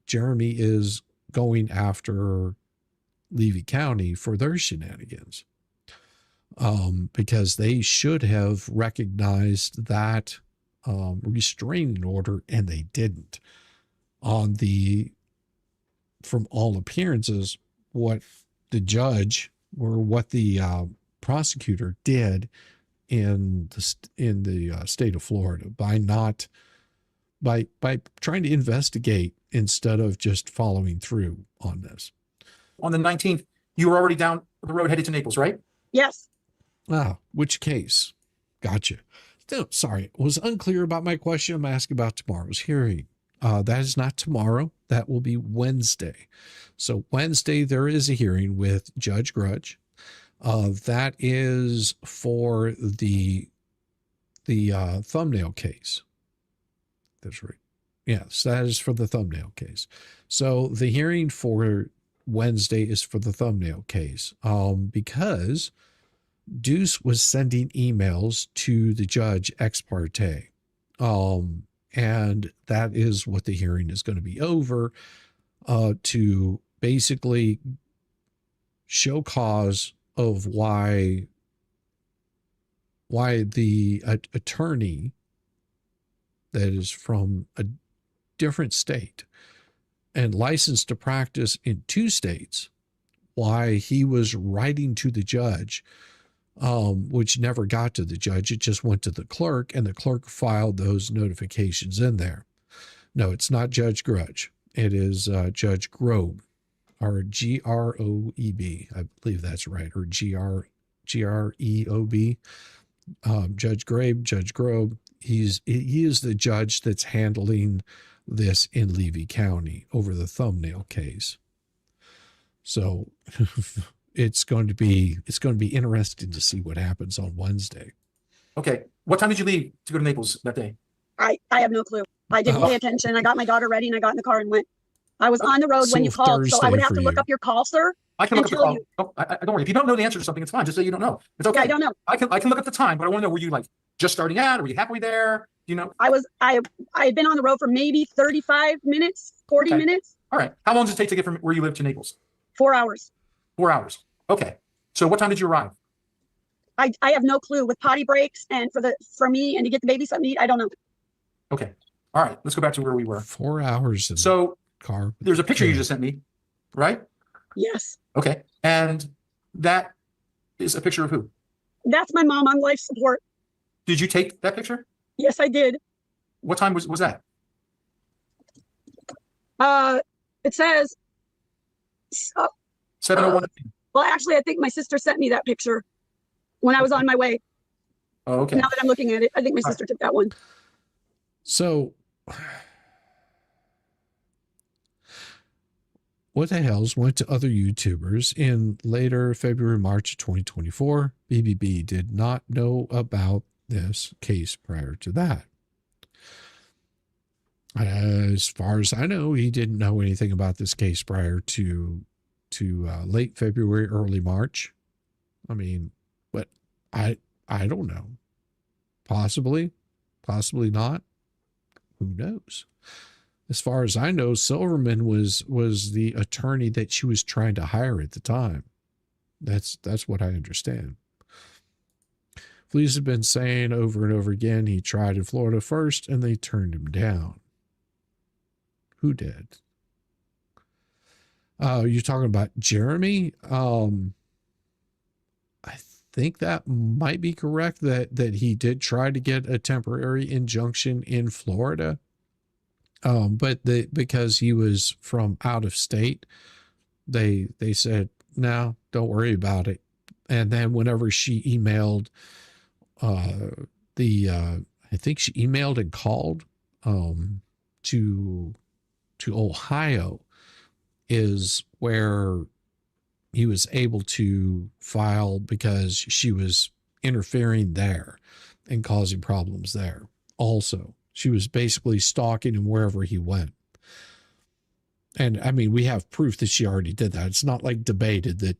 Jeremy is going after Levy County for their shenanigans. Because they should have recognized that restraining order, and they didn't. From all appearances, what the judge or what the prosecutor did in the state of Florida by trying to investigate instead of just following through on this. On the 19th, you were already down the road headed to Naples, right? Yes. Which case? Gotcha. No, sorry, was unclear about my question. I'm asking about tomorrow's hearing. That is not tomorrow. That will be Wednesday. So Wednesday, there is a hearing with Judge Grudge. That is for the thumbnail case. That's right. Yes, that is for the thumbnail case. So the hearing for Wednesday is for the thumbnail case, because Deuce was sending emails to the judge ex parte. And that is what the hearing is going to be over, to basically show cause of why the attorney that is from a different state and licensed to practice in 2 states, why he was writing to the judge, which never got to the judge. It just went to the clerk, and the clerk filed those notifications in there. No, it's not Judge Grudge. It is Judge Grobe, or Groeb. I believe that's right, or Greob. Judge Grabe, Judge Grobe. He is the judge that's handling this in Levy County over the thumbnail case. So it's going to be interesting to see what happens on Wednesday. Okay. What time did you leave to go to Naples that day? I have no clue. I didn't pay attention. I got my daughter ready and I got in the car and went. I was on the road when you called, so I would have to look up your call, sir. I can look up the call. Oh, I don't worry. If you don't know the answer to something, it's fine. Just say you don't know. It's okay. Yeah, I don't know. I can look up the time, but I want to know, were you like just starting out? Were you halfway there? You know? I had been on the road for maybe 35 minutes, 40 Okay. minutes, All right. How long does it take to get from where you live to Naples? 4 hours. 4 hours. Okay. So what time did you arrive? I have no clue with potty breaks and for me and to get the baby something to eat. I don't know. Okay. All right. Let's go back to where we were. 4 hours in So car. there's a picture you just sent me, right? Yes. Okay. And that is a picture of who? That's my mom on life support. Did you take that picture? Yes, I did. What time was that? It says, 7:01. well, actually, I think my sister sent me that picture when I was on my way. Oh, okay. Now that I'm looking at it, I think my sister took that one. So what the hells went to other YouTubers in later February, March of 2024. BBB did not know about this case prior to that. As far as I know, he didn't know anything about this case prior to late February, early March. I mean, but I don't know. Possibly not. Who knows? As far as I know, Silverman was the attorney that she was trying to hire at the time. That's what I understand. Fleas have been saying over and over again he tried in Florida first and they turned him down. Who did? You're talking about Jeremy? I think that might be correct that he did try to get a temporary injunction in Florida. But because he was from out of state, they said, no, don't worry about it. And then whenever she emailed I think she emailed and called to Ohio is where he was able to file because she was interfering there and causing problems there. Also, she was basically stalking him wherever he went. And I mean, we have proof that she already did that. It's not like debated that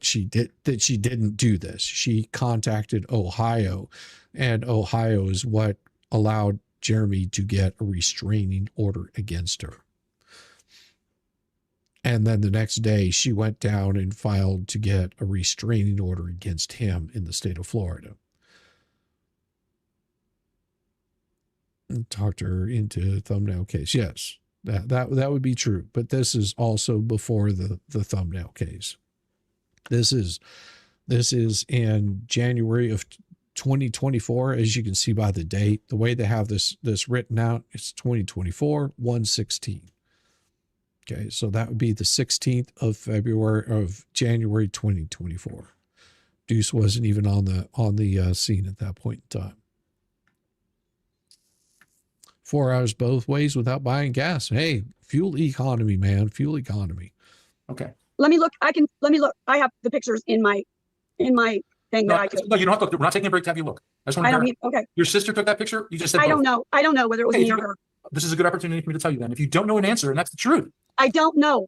she didn't do this. She contacted Ohio, and Ohio is what allowed Jeremy to get a restraining order against her. And then the next day she went down and filed to get a restraining order against him in the state of Florida. And talked her into a thumbnail case. Yes, that would be true. But this is also before the thumbnail case. This is in January of 2024, as you can see by the date. The way they have this written out, it's 2024, 1/16. Okay, so that would be the 16th of January 2024. Deuce wasn't even on the scene at that point in time. 4 hours both ways without buying gas. Hey, fuel economy, man, fuel economy. Okay. Let me look. Let me look. I have the pictures in my thing No, that I took. no, you don't have to look. We're not taking a break to have you look. I just want I to don't need, okay. Your sister took that picture? You just said I both. don't know. I don't know whether it was Okay, me if or you- her. This is a good opportunity for me to tell you then. If you don't know an answer, and that's the truth. I don't know.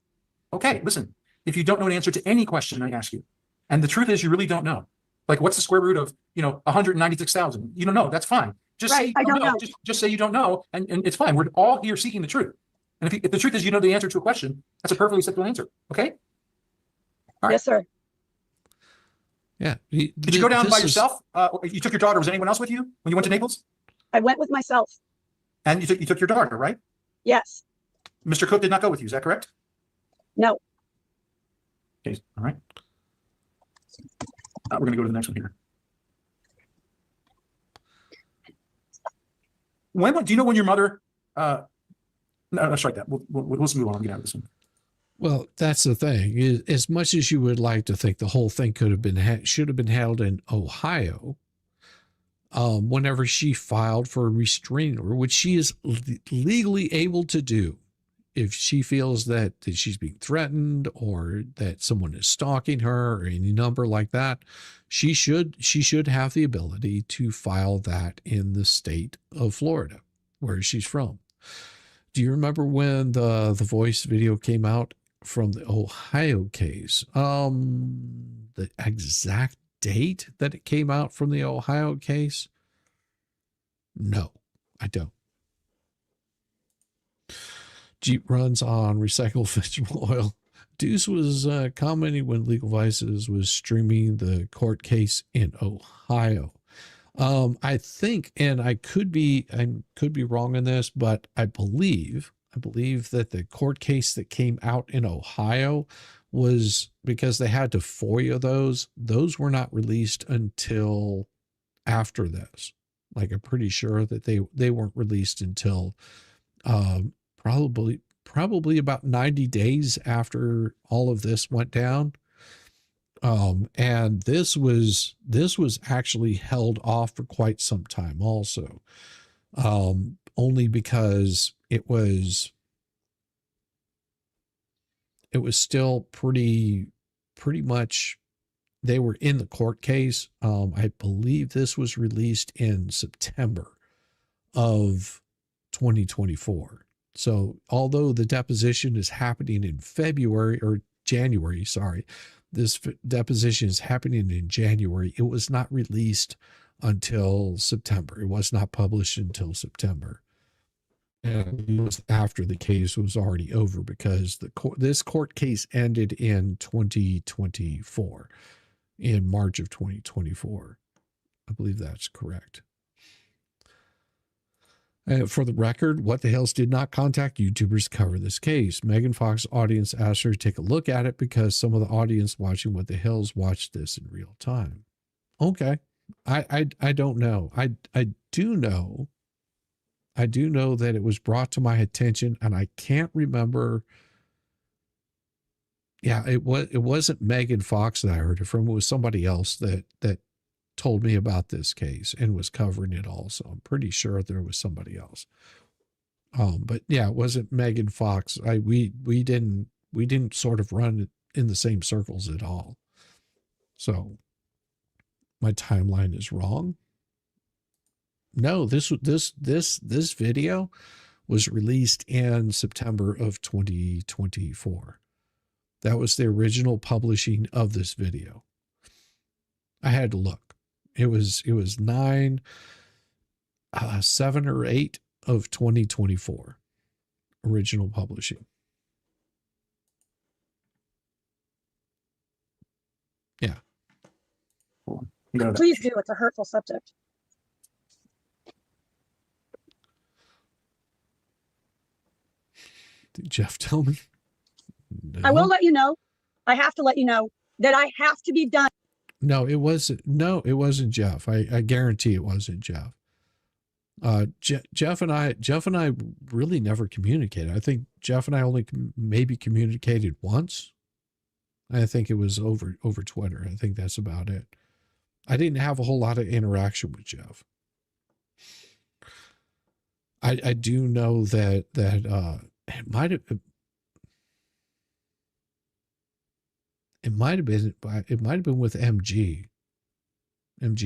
Okay, listen. If you don't know an answer to any question I ask you, and the truth is you really don't know. Like, what's the square root of, 196,000? You don't know. That's fine. Just say Right, you I don't don't know. know. Just say you don't know, and it's fine. We're all here seeking the truth. And if the truth is you know the answer to a question, that's a perfectly acceptable answer. Okay? All right. Yes, sir. Yeah. Did you go down by yourself? You took your daughter. Was anyone else with you when you went to Naples? I went with myself. And you took your daughter, right? Yes. Mr. Cook did not go with you. Is that correct? No. Okay. All right. We're going to go to the next one here. Do you know when your mother? No, let's strike that. Let's move on and get out of this one. Well, that's the thing. As much as you would like to think the whole thing should have been held in Ohio, whenever she filed for a restraining order, which she is legally able to do, if she feels that she's being threatened or that someone is stalking her or any number like that, she should have the ability to file that in the state of Florida, where she's from. Do you remember when the voice video came out from the Ohio case? The exact date that it came out from the Ohio case? No, I don't. Jeep runs on recycled vegetable oil. Deuce was commenting when Legal Vices was streaming the court case in Ohio. I think, and I could be wrong on this, but I believe that the court case that came out in Ohio was because they had to FOIA those. Those were not released until after this. Like, I'm pretty sure that they weren't released until probably about 90 days after all of this went down. And this was actually held off for quite some time also. Only because it was still pretty much, they were in the court case. I believe this was released in September of 2024. So although the deposition is happening in January, sorry, this deposition is happening in January, it was not released until September. It was not published until September. And it was after the case was already over, because this court case ended in 2024, in March of 2024. I believe that's correct. For the record, What the Hells did not contact YouTubers to cover this case. Megan Fox's audience asked her to take a look at it because some of the audience watching What the Hells watched this in real time. Okay. I don't know. I do know that it was brought to my attention, and I can't remember. Yeah, it wasn't Megan Fox that I heard it from. It was somebody else that told me about this case and was covering it also. I'm pretty sure there was somebody else. But yeah, it wasn't Megan Fox. We didn't sort of run in the same circles at all. So my timeline is wrong. No, this video was released in September of 2024. That was the original publishing of this video. I had to look. It was 7 or 8 of 2024. Original publishing. Yeah. Cool. Please do. It's a hurtful subject. Did Jeff tell me? No. I will let you know. I have to let you know that I have to be done. No, it wasn't. No, it wasn't Jeff. I guarantee it wasn't Jeff. Jeff and I really never communicated. I think Jeff and I only maybe communicated once. I think it was over Twitter. I think that's about it. I didn't have a whole lot of interaction with Jeff. I do know that it might have been with MG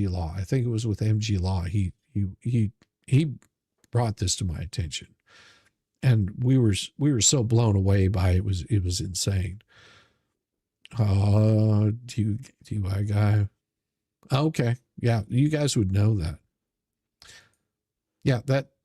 Law. I think it was with MG Law. He brought this to my attention, and we were so blown away by it. It was insane. DUI guy. Okay. Yeah. You guys would know that. Yeah.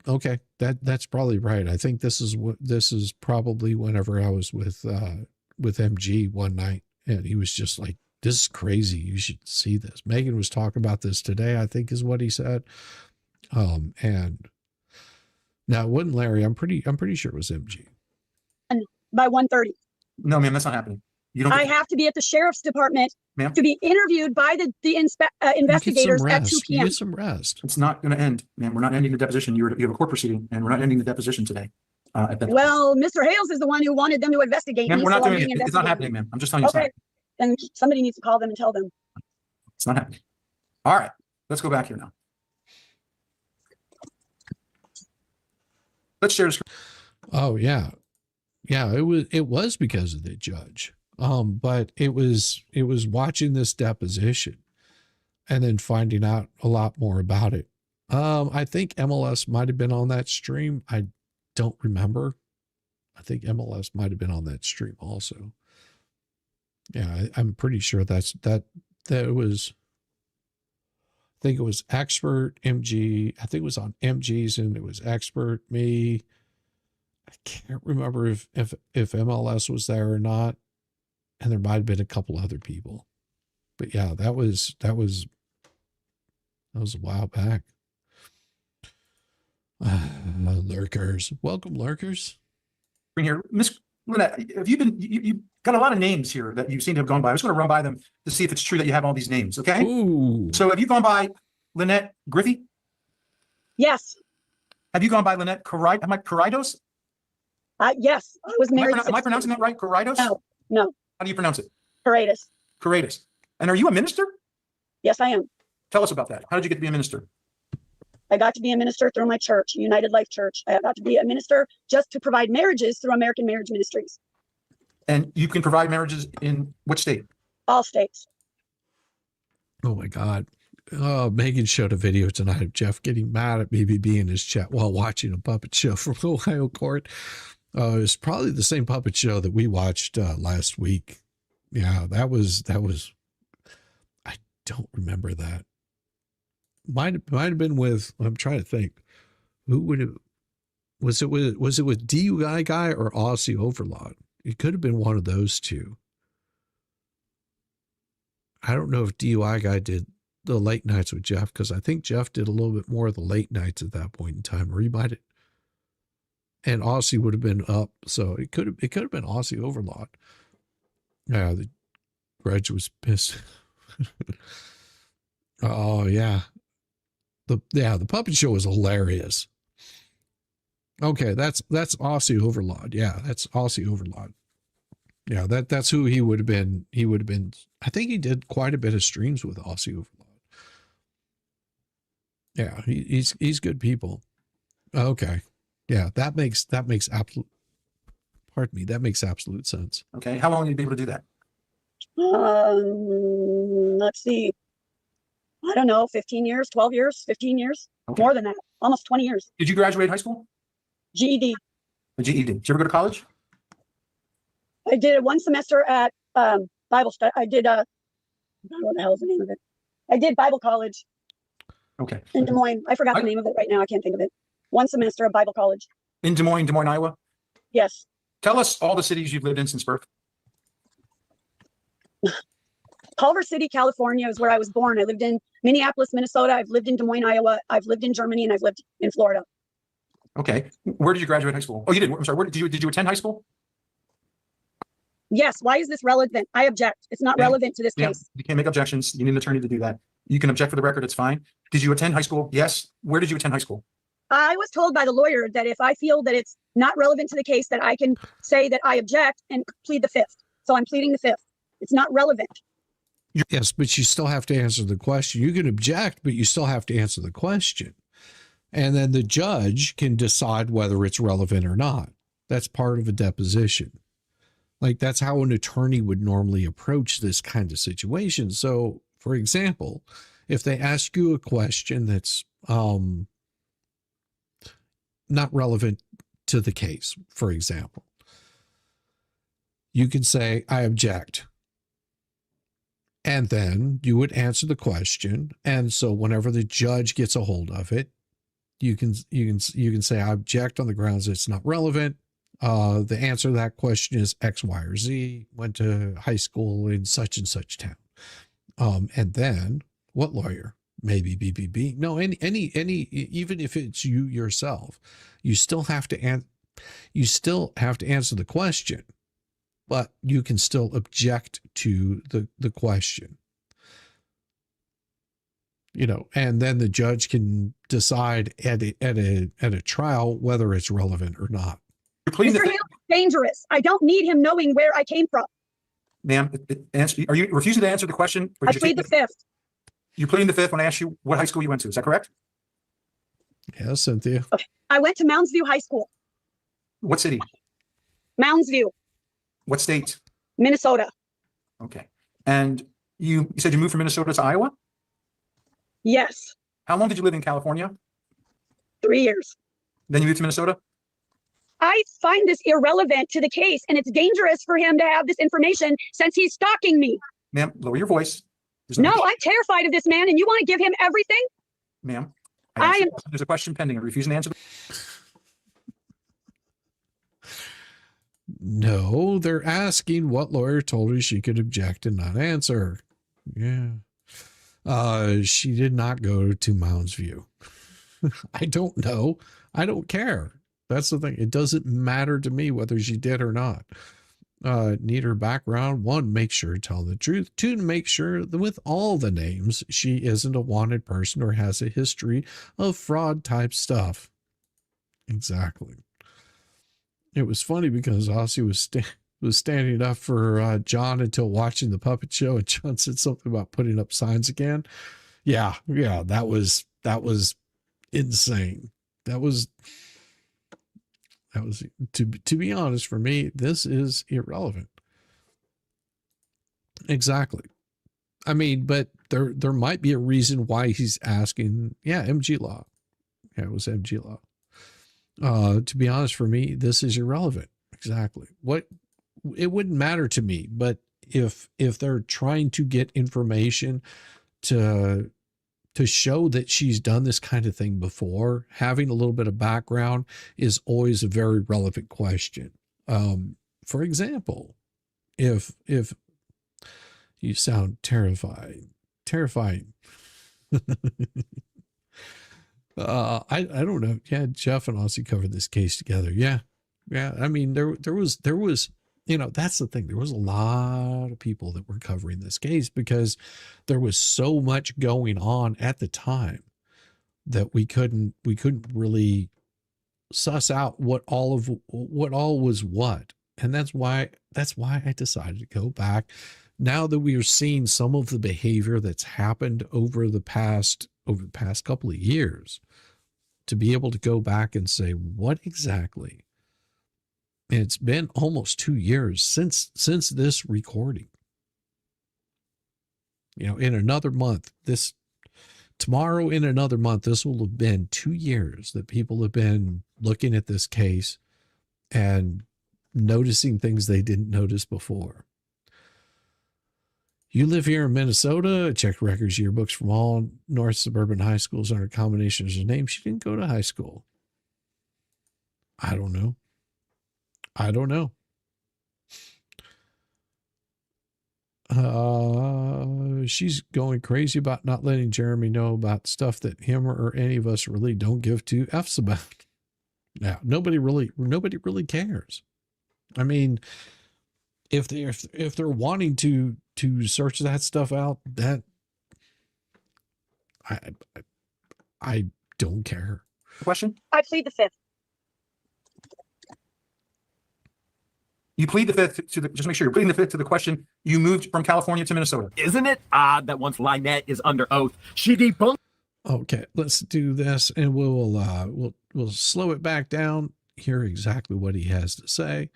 Okay. That's probably right. I think this is probably whenever I was with MG one night, and he was just like this is crazy. You should see this. Megan was talking about this today, I think is what he said. And now it wasn't Larry. I'm pretty sure it was MG. By 1:30. No, ma'am, that's not happening. You don't. I have to be at the sheriff's department Ma'am? to be interviewed by the investigators at 2 You p.m. get some rest. It's not going to end, ma'am. We're not ending the deposition. You have a court proceeding, and we're not ending the deposition today. At that Well, Mr. Hales is the one who wanted them to investigate ma'am, me. we're not so I'm doing being it. It's not investigated. happening, ma'am. I'm just telling you. Okay, then somebody needs to call them and tell them. It's not happening. All right, let's go back here now. Let's share the screen. Oh yeah. Yeah, it was because of the judge. But it was watching this deposition and then finding out a lot more about it. I think MLS might have been on that stream. I don't remember. I think MLS might have been on that stream also. Yeah, I'm pretty sure that it was, I think it was Expert, MG. I think it was on MG's and it was Expert, me. I can't remember if MLS was there or not. And there might have been a couple other people. But yeah, that was a while back. Lurkers. Welcome, lurkers. Here, Miss Lynette, have you been, you've got a lot of names here that you seem to have gone by. I just want to run by them to see if it's true that you have all these names, okay? Ooh. So have you gone by Lynette Griffey? Yes, Have you gone by Lynette Corridos? yes, I was married. Am I pronouncing that right? Corridos? No, How do you pronounce it? Paredes. Corridos. And are you a minister? Yes, I am. Tell us about that. How did you get to be a minister? I got to be a minister through my church, United Life Church. I got to be a minister just to provide marriages through American Marriage Ministries. And you can provide marriages in which state? All states. Oh my God. Megan showed a video tonight of Jeff getting mad at BBB in his chat while watching a puppet show from Ohio court. It's probably the same puppet show that we watched last week. Yeah, that was, I don't remember that. Might have been with, I'm trying to think, who would it, was it with DUI guy or Aussie Overlord? It could have been one of those two. I don't know if DUI guy did the late nights with Jeff, because I think Jeff did a little bit more of the late nights at that point in time, or he might have, and Aussie would have been up, so it could have been Aussie Overlord. Yeah, the Reg was pissed. Oh yeah. The puppet show was hilarious. Okay, that's Aussie Overlord. Yeah, that's Aussie Overlord. Yeah, that's who he would have been. He would have been, I think he did quite a bit of streams with Aussie Overlord. Yeah, he's good people. Okay. Yeah, that makes absolute, pardon me, that makes absolute sense. Okay. How long have you been able to do that? Let's see. I don't know, 15 years, 12 years, 15 years, Okay. more than that, almost 20 years. Did you graduate high school? GED. A GED. Did you ever go to college? I did one semester at Bible study. I did I don't know what the hell is the name of it. I did Bible college Okay. in Des Moines. I forgot the name of it right now. I can't think of it. One semester of Bible college. In Des Moines, Iowa? Yes. Tell us all the cities you've lived in since birth. Culver City, California is where I was born. I lived in Minneapolis, Minnesota. I've lived in Des Moines, Iowa. I've lived in Germany, and I've lived in Florida. Okay. Where did you graduate high school? Oh, you did. I'm sorry. Where did you attend high school? Yes. Why is this relevant? I object. It's not Yeah. relevant to this Yeah. case. You can't make objections. You need an attorney to do that. You can object for the record. It's fine. Did you attend high school? Yes. Where did you attend high school? I was told by the lawyer that if I feel that it's not relevant to the case, that I can say that I object and plead the fifth. So I'm pleading the fifth. It's not relevant. Yes, but you still have to answer the question. You can object, but you still have to answer the question. And then the judge can decide whether it's relevant or not. That's part of a deposition. Like, that's how an attorney would normally approach this kind of situation. So, for example, if they ask you a question that's not relevant to the case, for example, you can say, I object. And then you would answer the question. And so whenever the judge gets a hold of it, you can say, I object on the grounds that it's not relevant. The answer to that question is X, Y, or Z, went to high school in such and such town. And then what lawyer? Maybe BBB. No, any, even if it's you yourself, you still have to answer the question, but you can still object to the question. You know, and then the judge can decide at a trial whether it's relevant or not. You're pleading Mr. the Hill is dangerous. I don't need him knowing where I came from. ma'am. Are you refusing to answer the question? Or I did you plead the take fifth. You're pleading the fifth when I asked you what high school you went to. Is that correct? Yes, Cynthia. Okay. I went to Mounds View High School. What city? Mounds View, What state? Minnesota. Okay. And you said you moved from Minnesota to Iowa? Yes. How long did you live in California? 3 years. Then you moved to Minnesota? I find this irrelevant to the case, and it's dangerous for him to have this information since he's stalking me. Ma'am, lower your voice. No, I'm terrified of this man, and you want to give him everything? Ma'am, I am. there's a question pending. I'm refusing to answer. No, they're asking what lawyer told her she could object and not answer. Yeah. She did not go to Mounds View. I don't know. I don't care. That's the thing. It doesn't matter to me whether she did or not. Need her background. 1, make sure to tell the truth. 2, to make sure that with all the names, she isn't a wanted person or has a history of fraud type stuff. Exactly. It was funny because Aussie was standing up for John until watching the puppet show, and John said something about putting up signs again. Yeah, that was insane. That was to be honest, for me, this is irrelevant. Exactly. I mean, but there might be a reason why he's asking. Yeah, MG law. Yeah, it was MG law. To be honest, for me, this is irrelevant. Exactly. It wouldn't matter to me, but if they're trying to get information to show that she's done this kind of thing before, having a little bit of background is always a very relevant question. For example, if you sound terrifying. I don't know. Yeah, Jeff and Aussie covered this case together. Yeah. I mean, there was, you know, that's the thing. There was a lot of people that were covering this case because there was so much going on at the time that we couldn't really suss out what all was what. And that's why I decided to go back. Now that we are seeing some of the behavior that's happened over the past couple of years, to be able to go back and say, what exactly? And it's been almost 2 years since this recording. You know, in another month, tomorrow in another month, this will have been 2 years that people have been looking at this case and noticing things they didn't notice before. You live here in Minnesota, check records yearbooks from all North suburban high schools under combinations of names. She didn't go to high school. I don't know. She's going crazy about not letting Jeremy know about stuff that him or any of us really don't give two F's about. Now, nobody really cares. I mean, if they're wanting to search that stuff out, that I don't care. Question? I plead the fifth. You plead the fifth to the, just make sure you're pleading the fifth to the question. You moved from California to Minnesota. Isn't it odd that once Lynette is under oath, she debunked? Okay, let's do this, and we'll slow it back down, hear exactly what he has to say.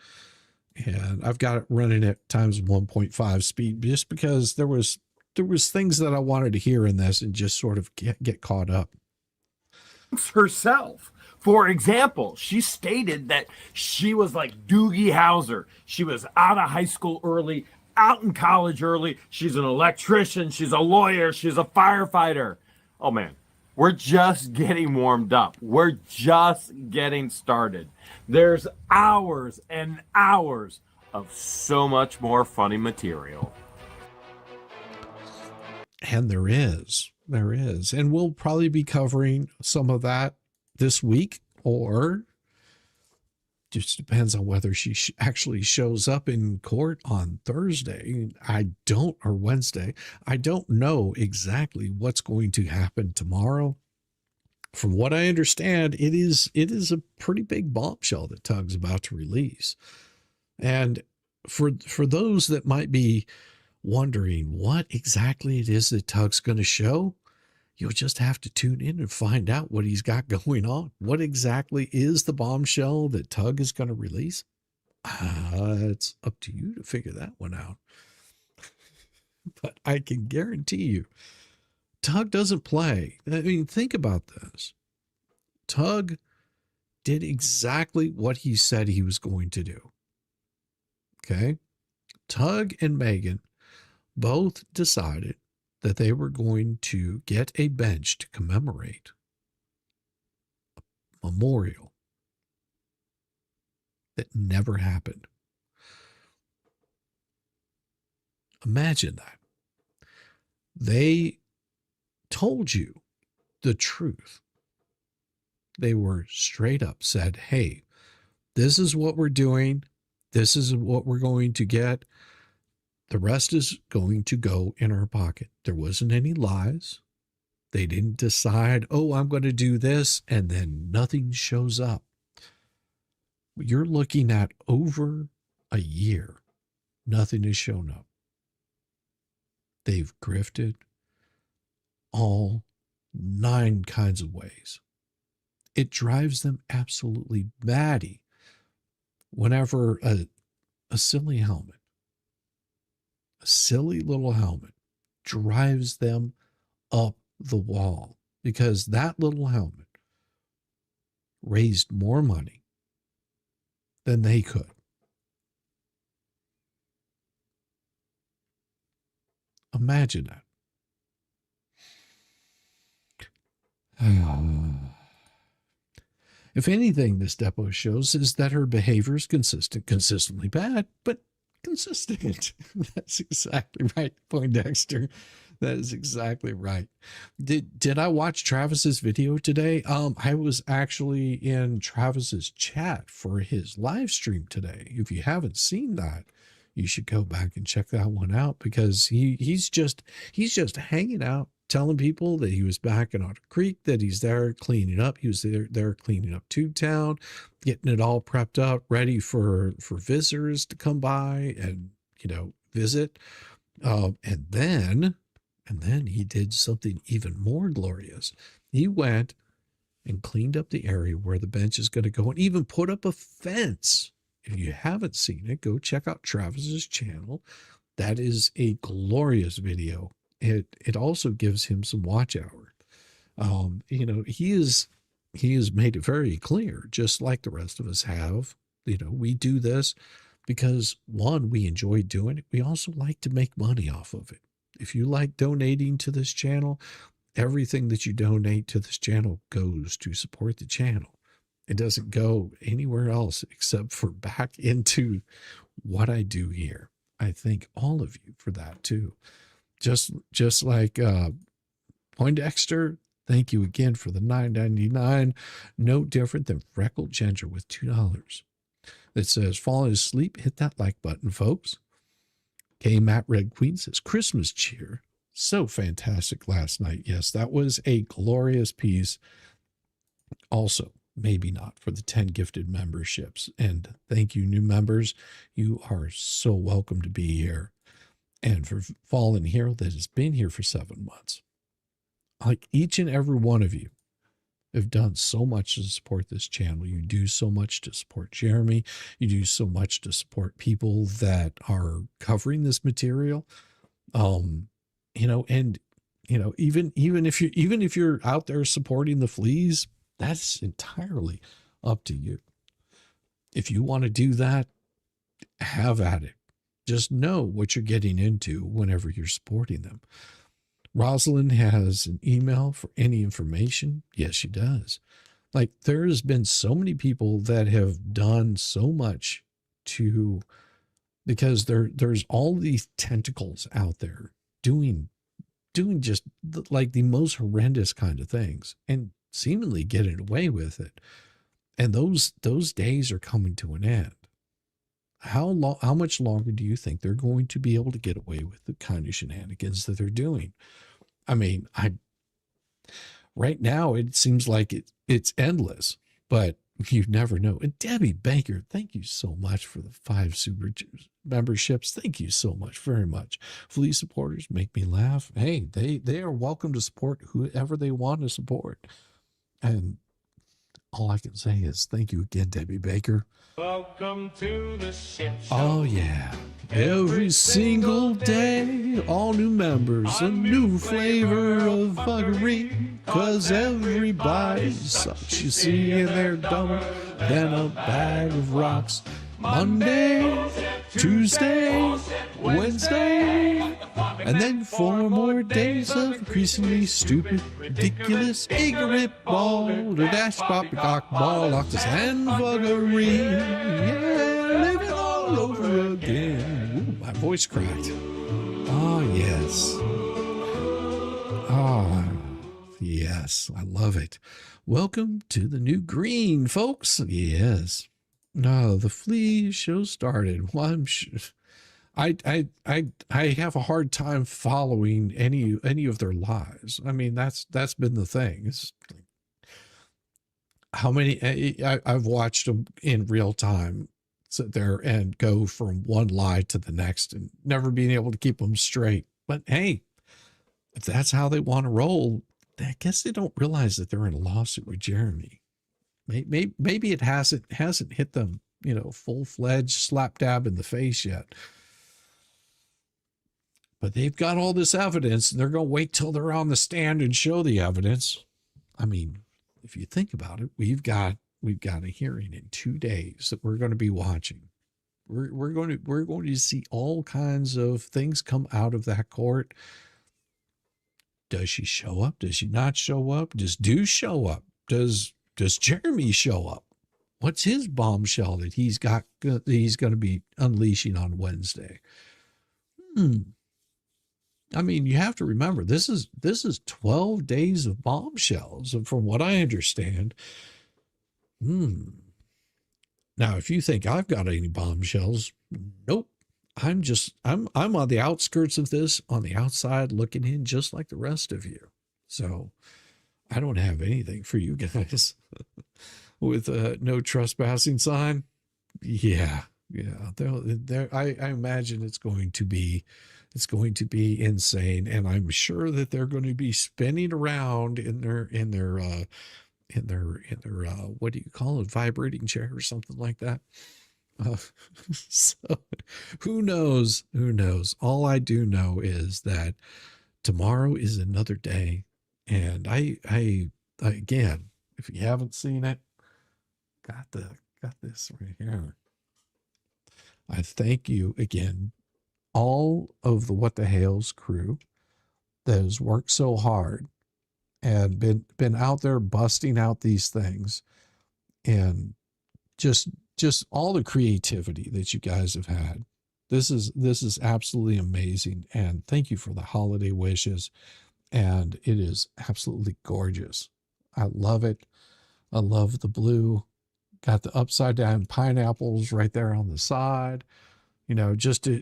And I've got it running at times 1.5 speed just because there was things that I wanted to hear in this and just sort of get caught up. Herself. For example, she stated that she was like Doogie Howser. She was out of high school early, out in college early. She's an electrician. She's a lawyer. She's a firefighter. Oh, man, we're just getting warmed up. We're just getting started. There's hours and hours of so much more funny material. And there is. And we'll probably be covering some of that this week, or just depends on whether she actually shows up in court on Thursday. Or Wednesday. I don't know exactly what's going to happen tomorrow. From what I understand, it is a pretty big bombshell that Tug's about to release. And for those that might be wondering what exactly it is that Tug's going to show, you'll just have to tune in and find out what he's got going on. What exactly is the bombshell that Tug is going to release? It's up to you to figure that one out. But I can guarantee you, Tug doesn't play. I mean, think about this. Tug did exactly what he said he was going to do. Okay? Tug and Megan both decided that they were going to get a bench to commemorate a memorial that never happened. Imagine that. They told you the truth. They were straight up said, hey, this is what we're doing. This is what we're going to get. The rest is going to go in our pocket. There wasn't any lies. They didn't decide, oh, I'm going to do this, and then nothing shows up. You're looking at over a year. Nothing has shown up. They've grifted all 9 kinds of ways. It drives them absolutely batty whenever a silly helmet, a silly little helmet, drives them up the wall, because that little helmet raised more money than they could. Imagine that. If anything, this Depo shows is that her behavior is consistently bad, but consistent. That's exactly right, Poindexter. That is exactly right. Did I watch Travis's video today? I was actually in Travis's chat for his live stream today. If you haven't seen that, you should go back and check that one out, because he's just hanging out, telling people that he was back in Otter Creek, that he's there cleaning up. He was there cleaning up Tube Town, getting it all prepped up, ready for visitors to come by and, visit. And then he did something even more glorious. He went and cleaned up the area where the bench is going to go, and even put up a fence. If you haven't seen it, go check out Travis's channel. That is a glorious video. It also gives him some watch hour. He has made it very clear, just like the rest of us have. We do this because, one, we enjoy doing it. We also like to make money off of it. If you like donating to this channel, everything that you donate to this channel goes to support the channel. It doesn't go anywhere else except for back into what I do here. I thank all of you for that too. Just like Poindexter, thank you again for the $9.99. No different than Freckled Ginger with $2. That says, falling asleep, hit that like button, folks. K. Matt Red Queen says, Christmas cheer. So fantastic last night. Yes, that was a glorious piece. Also, maybe not for the 10 gifted memberships. And thank you, new members. You are so welcome to be here. And for Fallen Hero that has been here for 7 months. Like each and every one of you have done so much to support this channel. You do so much to support Jeremy. You do so much to support people that are covering this material. Even if you're out there supporting the fleas, that's entirely up to you. If you want to do that, have at it. Just know what you're getting into whenever you're supporting them. Rosalind has an email for any information. Yes, she does. Like, there's been so many people that have done so much because there's all these tentacles out there doing doing just like the most horrendous kind of things and seemingly getting away with it. And those days are coming to an end. How much longer do you think they're going to be able to get away with the kind of shenanigans that they're doing? I mean, right now it seems like it's endless, but you never know. And Debbie Baker, thank you so much for the 5 super memberships. Thank you so much, very much. Flea supporters make me laugh. Hey, they are welcome to support whoever they want to support. And all I can say is thank you again, Debbie Baker. Welcome to the shit show. Oh, yeah. Every single day, all new members, a new flavor of buggery. Cause everybody sucks, you see, and they're dumber than a bag of rocks. Monday, Tuesday, Wednesday, and then 4 more days of increasingly stupid, ridiculous, ignorant ball to dash, poppycock, ball, octus, and buggery. Yeah, live it all over again. Ooh, my voice cracked. Oh, yes. Oh, yes. I love it. Welcome to the new green, folks. Yes. No, the flea show started. Well, I'm sure I have a hard time following any of their lives. I mean, that's been the thing. It's like, how many I've watched them in real time sit there and go from one lie to the next and never being able to keep them straight. But hey, if that's how they want to roll, I guess they don't realize that they're in a lawsuit with Jeremy. Maybe it hasn't hit them, full-fledged slap dab in the face yet. But they've got all this evidence, and they're going to wait till they're on the stand and show the evidence. I mean, if you think about it, we've got a hearing in 2 days that we're going to be watching. We're going to see all kinds of things come out of that court. Does she show up? Does she not show up? Does Deuce show up? Does Jeremy show up? What's his bombshell that he's going to be unleashing on Wednesday? I mean, you have to remember, this is 12 days of bombshells, and from what I understand. Now, if you think I've got any bombshells, nope. I'm on the outskirts of this, on the outside, looking in just like the rest of you. So I don't have anything for you guys with a no trespassing sign. Yeah. I imagine it's going to be insane, and I'm sure that they're going to be spinning around in their what do you call it, vibrating chair or something like that. So who knows? All I do know is that tomorrow is another day. And I again, if you haven't seen it, got this right here. I thank you again, all of the What the Hales crew that has worked so hard and been out there busting out these things, and just all the creativity that you guys have had. This is absolutely amazing. And thank you for the holiday wishes. And it is absolutely gorgeous. I love it. I love the blue. Got the upside down pineapples right there on the side. Just in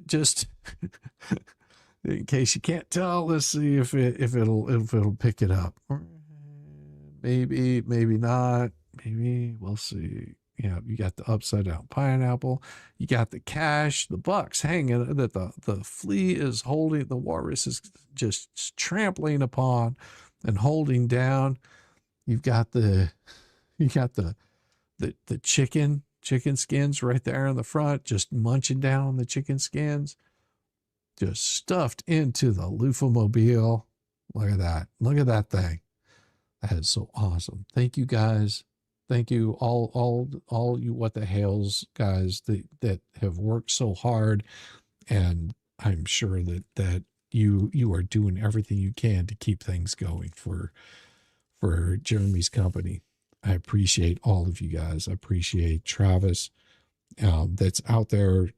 case you can't tell, let's see if it'll pick it up. Maybe not. Maybe we'll see. You got the upside down pineapple. You got the cash, the bucks hanging that the flea is holding. The walrus is just trampling upon and holding down. You've got the chicken skins right there in the front, just munching down on the chicken skins, just stuffed into the loofah-mobile. Look at that. Look at that thing. That is so awesome. Thank you guys. Thank you all you What the Hales guys that have worked so hard, and I'm sure that you are doing everything you can to keep things going for Jeremy's company. I appreciate all of you guys. I appreciate Travis, that's out there,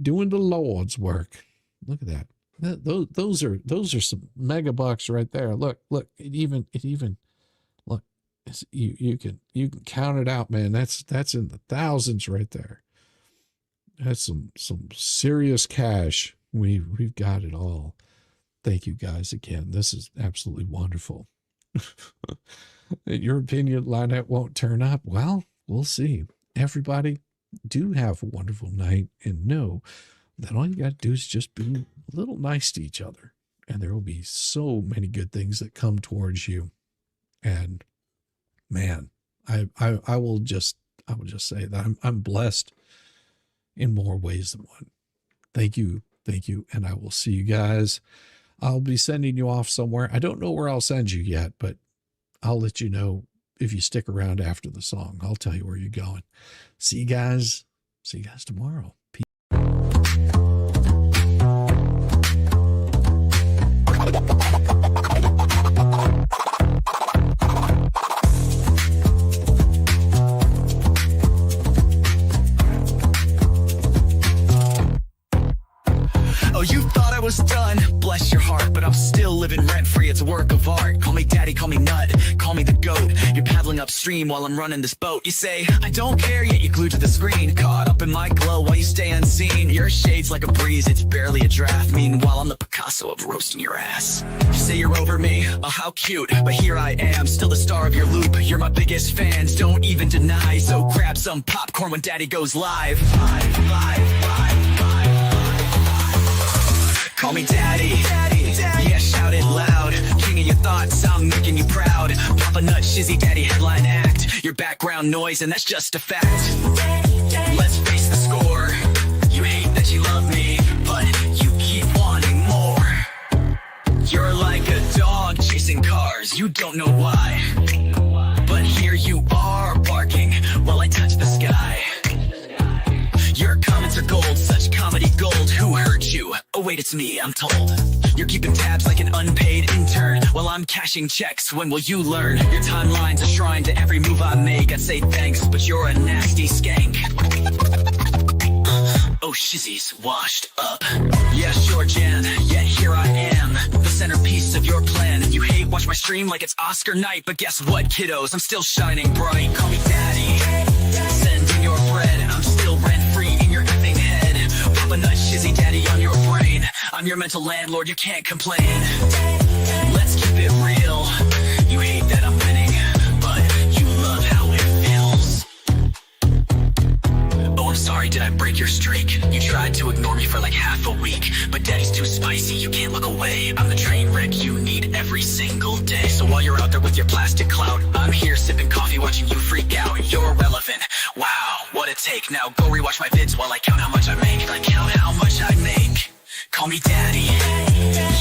doing the Lord's work. Look at that. Those are some mega bucks right there. Look, it even look. You can count it out, man. That's in the thousands right there. That's some serious cash. We've got it all. Thank you guys again. This is absolutely wonderful. In your opinion, Lynette won't turn up. Well, we'll see. Everybody, do have a wonderful night, and know that all you got to do is just be a little nice to each other, and there will be so many good things that come towards you. And man, I will just say that I'm blessed in more ways than one. Thank you, and I will see you guys. I'll be sending you off somewhere. I don't know where I'll send you yet, but I'll let you know if you stick around after the song. I'll tell you where you're going. See you guys tomorrow. Peace. Oh, you thought I was done, bless your heart, but I'm still living rent-free, it's a work of art. Call me daddy, call me nut, call me the goat. You're paddling upstream while I'm running this boat. You say, I don't care, yet you're glued to the screen. Caught up in my glow while you stay unseen. Your shade's like a breeze, it's barely a draft. Meanwhile, I'm the Picasso of roasting your ass. You say you're over me, oh how cute, but here I am, still the star of your loop. You're my biggest fans, don't even deny. So grab some popcorn when daddy goes live. Call me daddy, yeah, shout it loud. King of your thoughts, I'm making you proud. Papa Nut, Shizzy Daddy, headline act. Your background noise, and that's just a fact. Let's face the score. You hate that you love me, but you keep wanting more. You're like a dog chasing cars, you don't know why. But here you are, barking while I touch the sky. Your comments are gold, such comedy gold. Who hurt you? Oh wait, it's me, I'm told. You're keeping tabs like an unpaid intern while I'm cashing checks. When will you learn? Your timeline's a shrine to every move I make. I'd say thanks, but you're a nasty skank. Oh, Shizzy's washed up. Yeah, sure, Jan, yet here I am, the centerpiece of your plan. You hate watch my stream like it's Oscar night, but guess what, kiddos? I'm still shining bright. Call me daddy. Send in your bread, I'm still rent-free in your effing head. Papa Nut, Shizzy Daddy on your brain. I'm your mental landlord, you can't complain. Let's keep it real. You hate that I'm winning, but you love how it feels. Oh, I'm sorry, did I break your streak? You tried to ignore me for like half a week, but daddy's too spicy, you can't look away. I'm the train wreck you need every single day. So while you're out there with your plastic clout, I'm here sipping coffee watching you freak out. You're irrelevant, wow, what a take. Now go rewatch my vids while I count how much I make. I count how much I make. Call me daddy,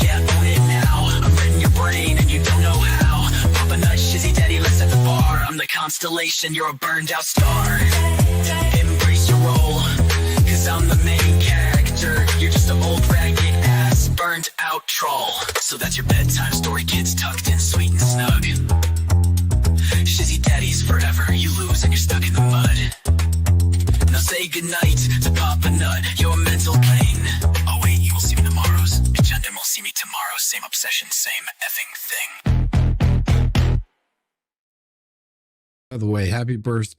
yeah, own it now. I'm reading your brain and you don't know how. Papa Nut, Shizzy Daddy, let's set the bar. I'm the constellation, you're a burned out star. Embrace your role, cause I'm the main character. You're just an old ragged ass, burned out troll. So that's your bedtime story, kids tucked in sweet and snug. Shizzy Daddy's forever, you lose and you're stuck in the mud. Now say goodnight to Papa Nut, your mental plane. Oh wait, you will see me tomorrow's agenda, will see me tomorrow. Same obsession, same effing thing. By the way, happy birthday.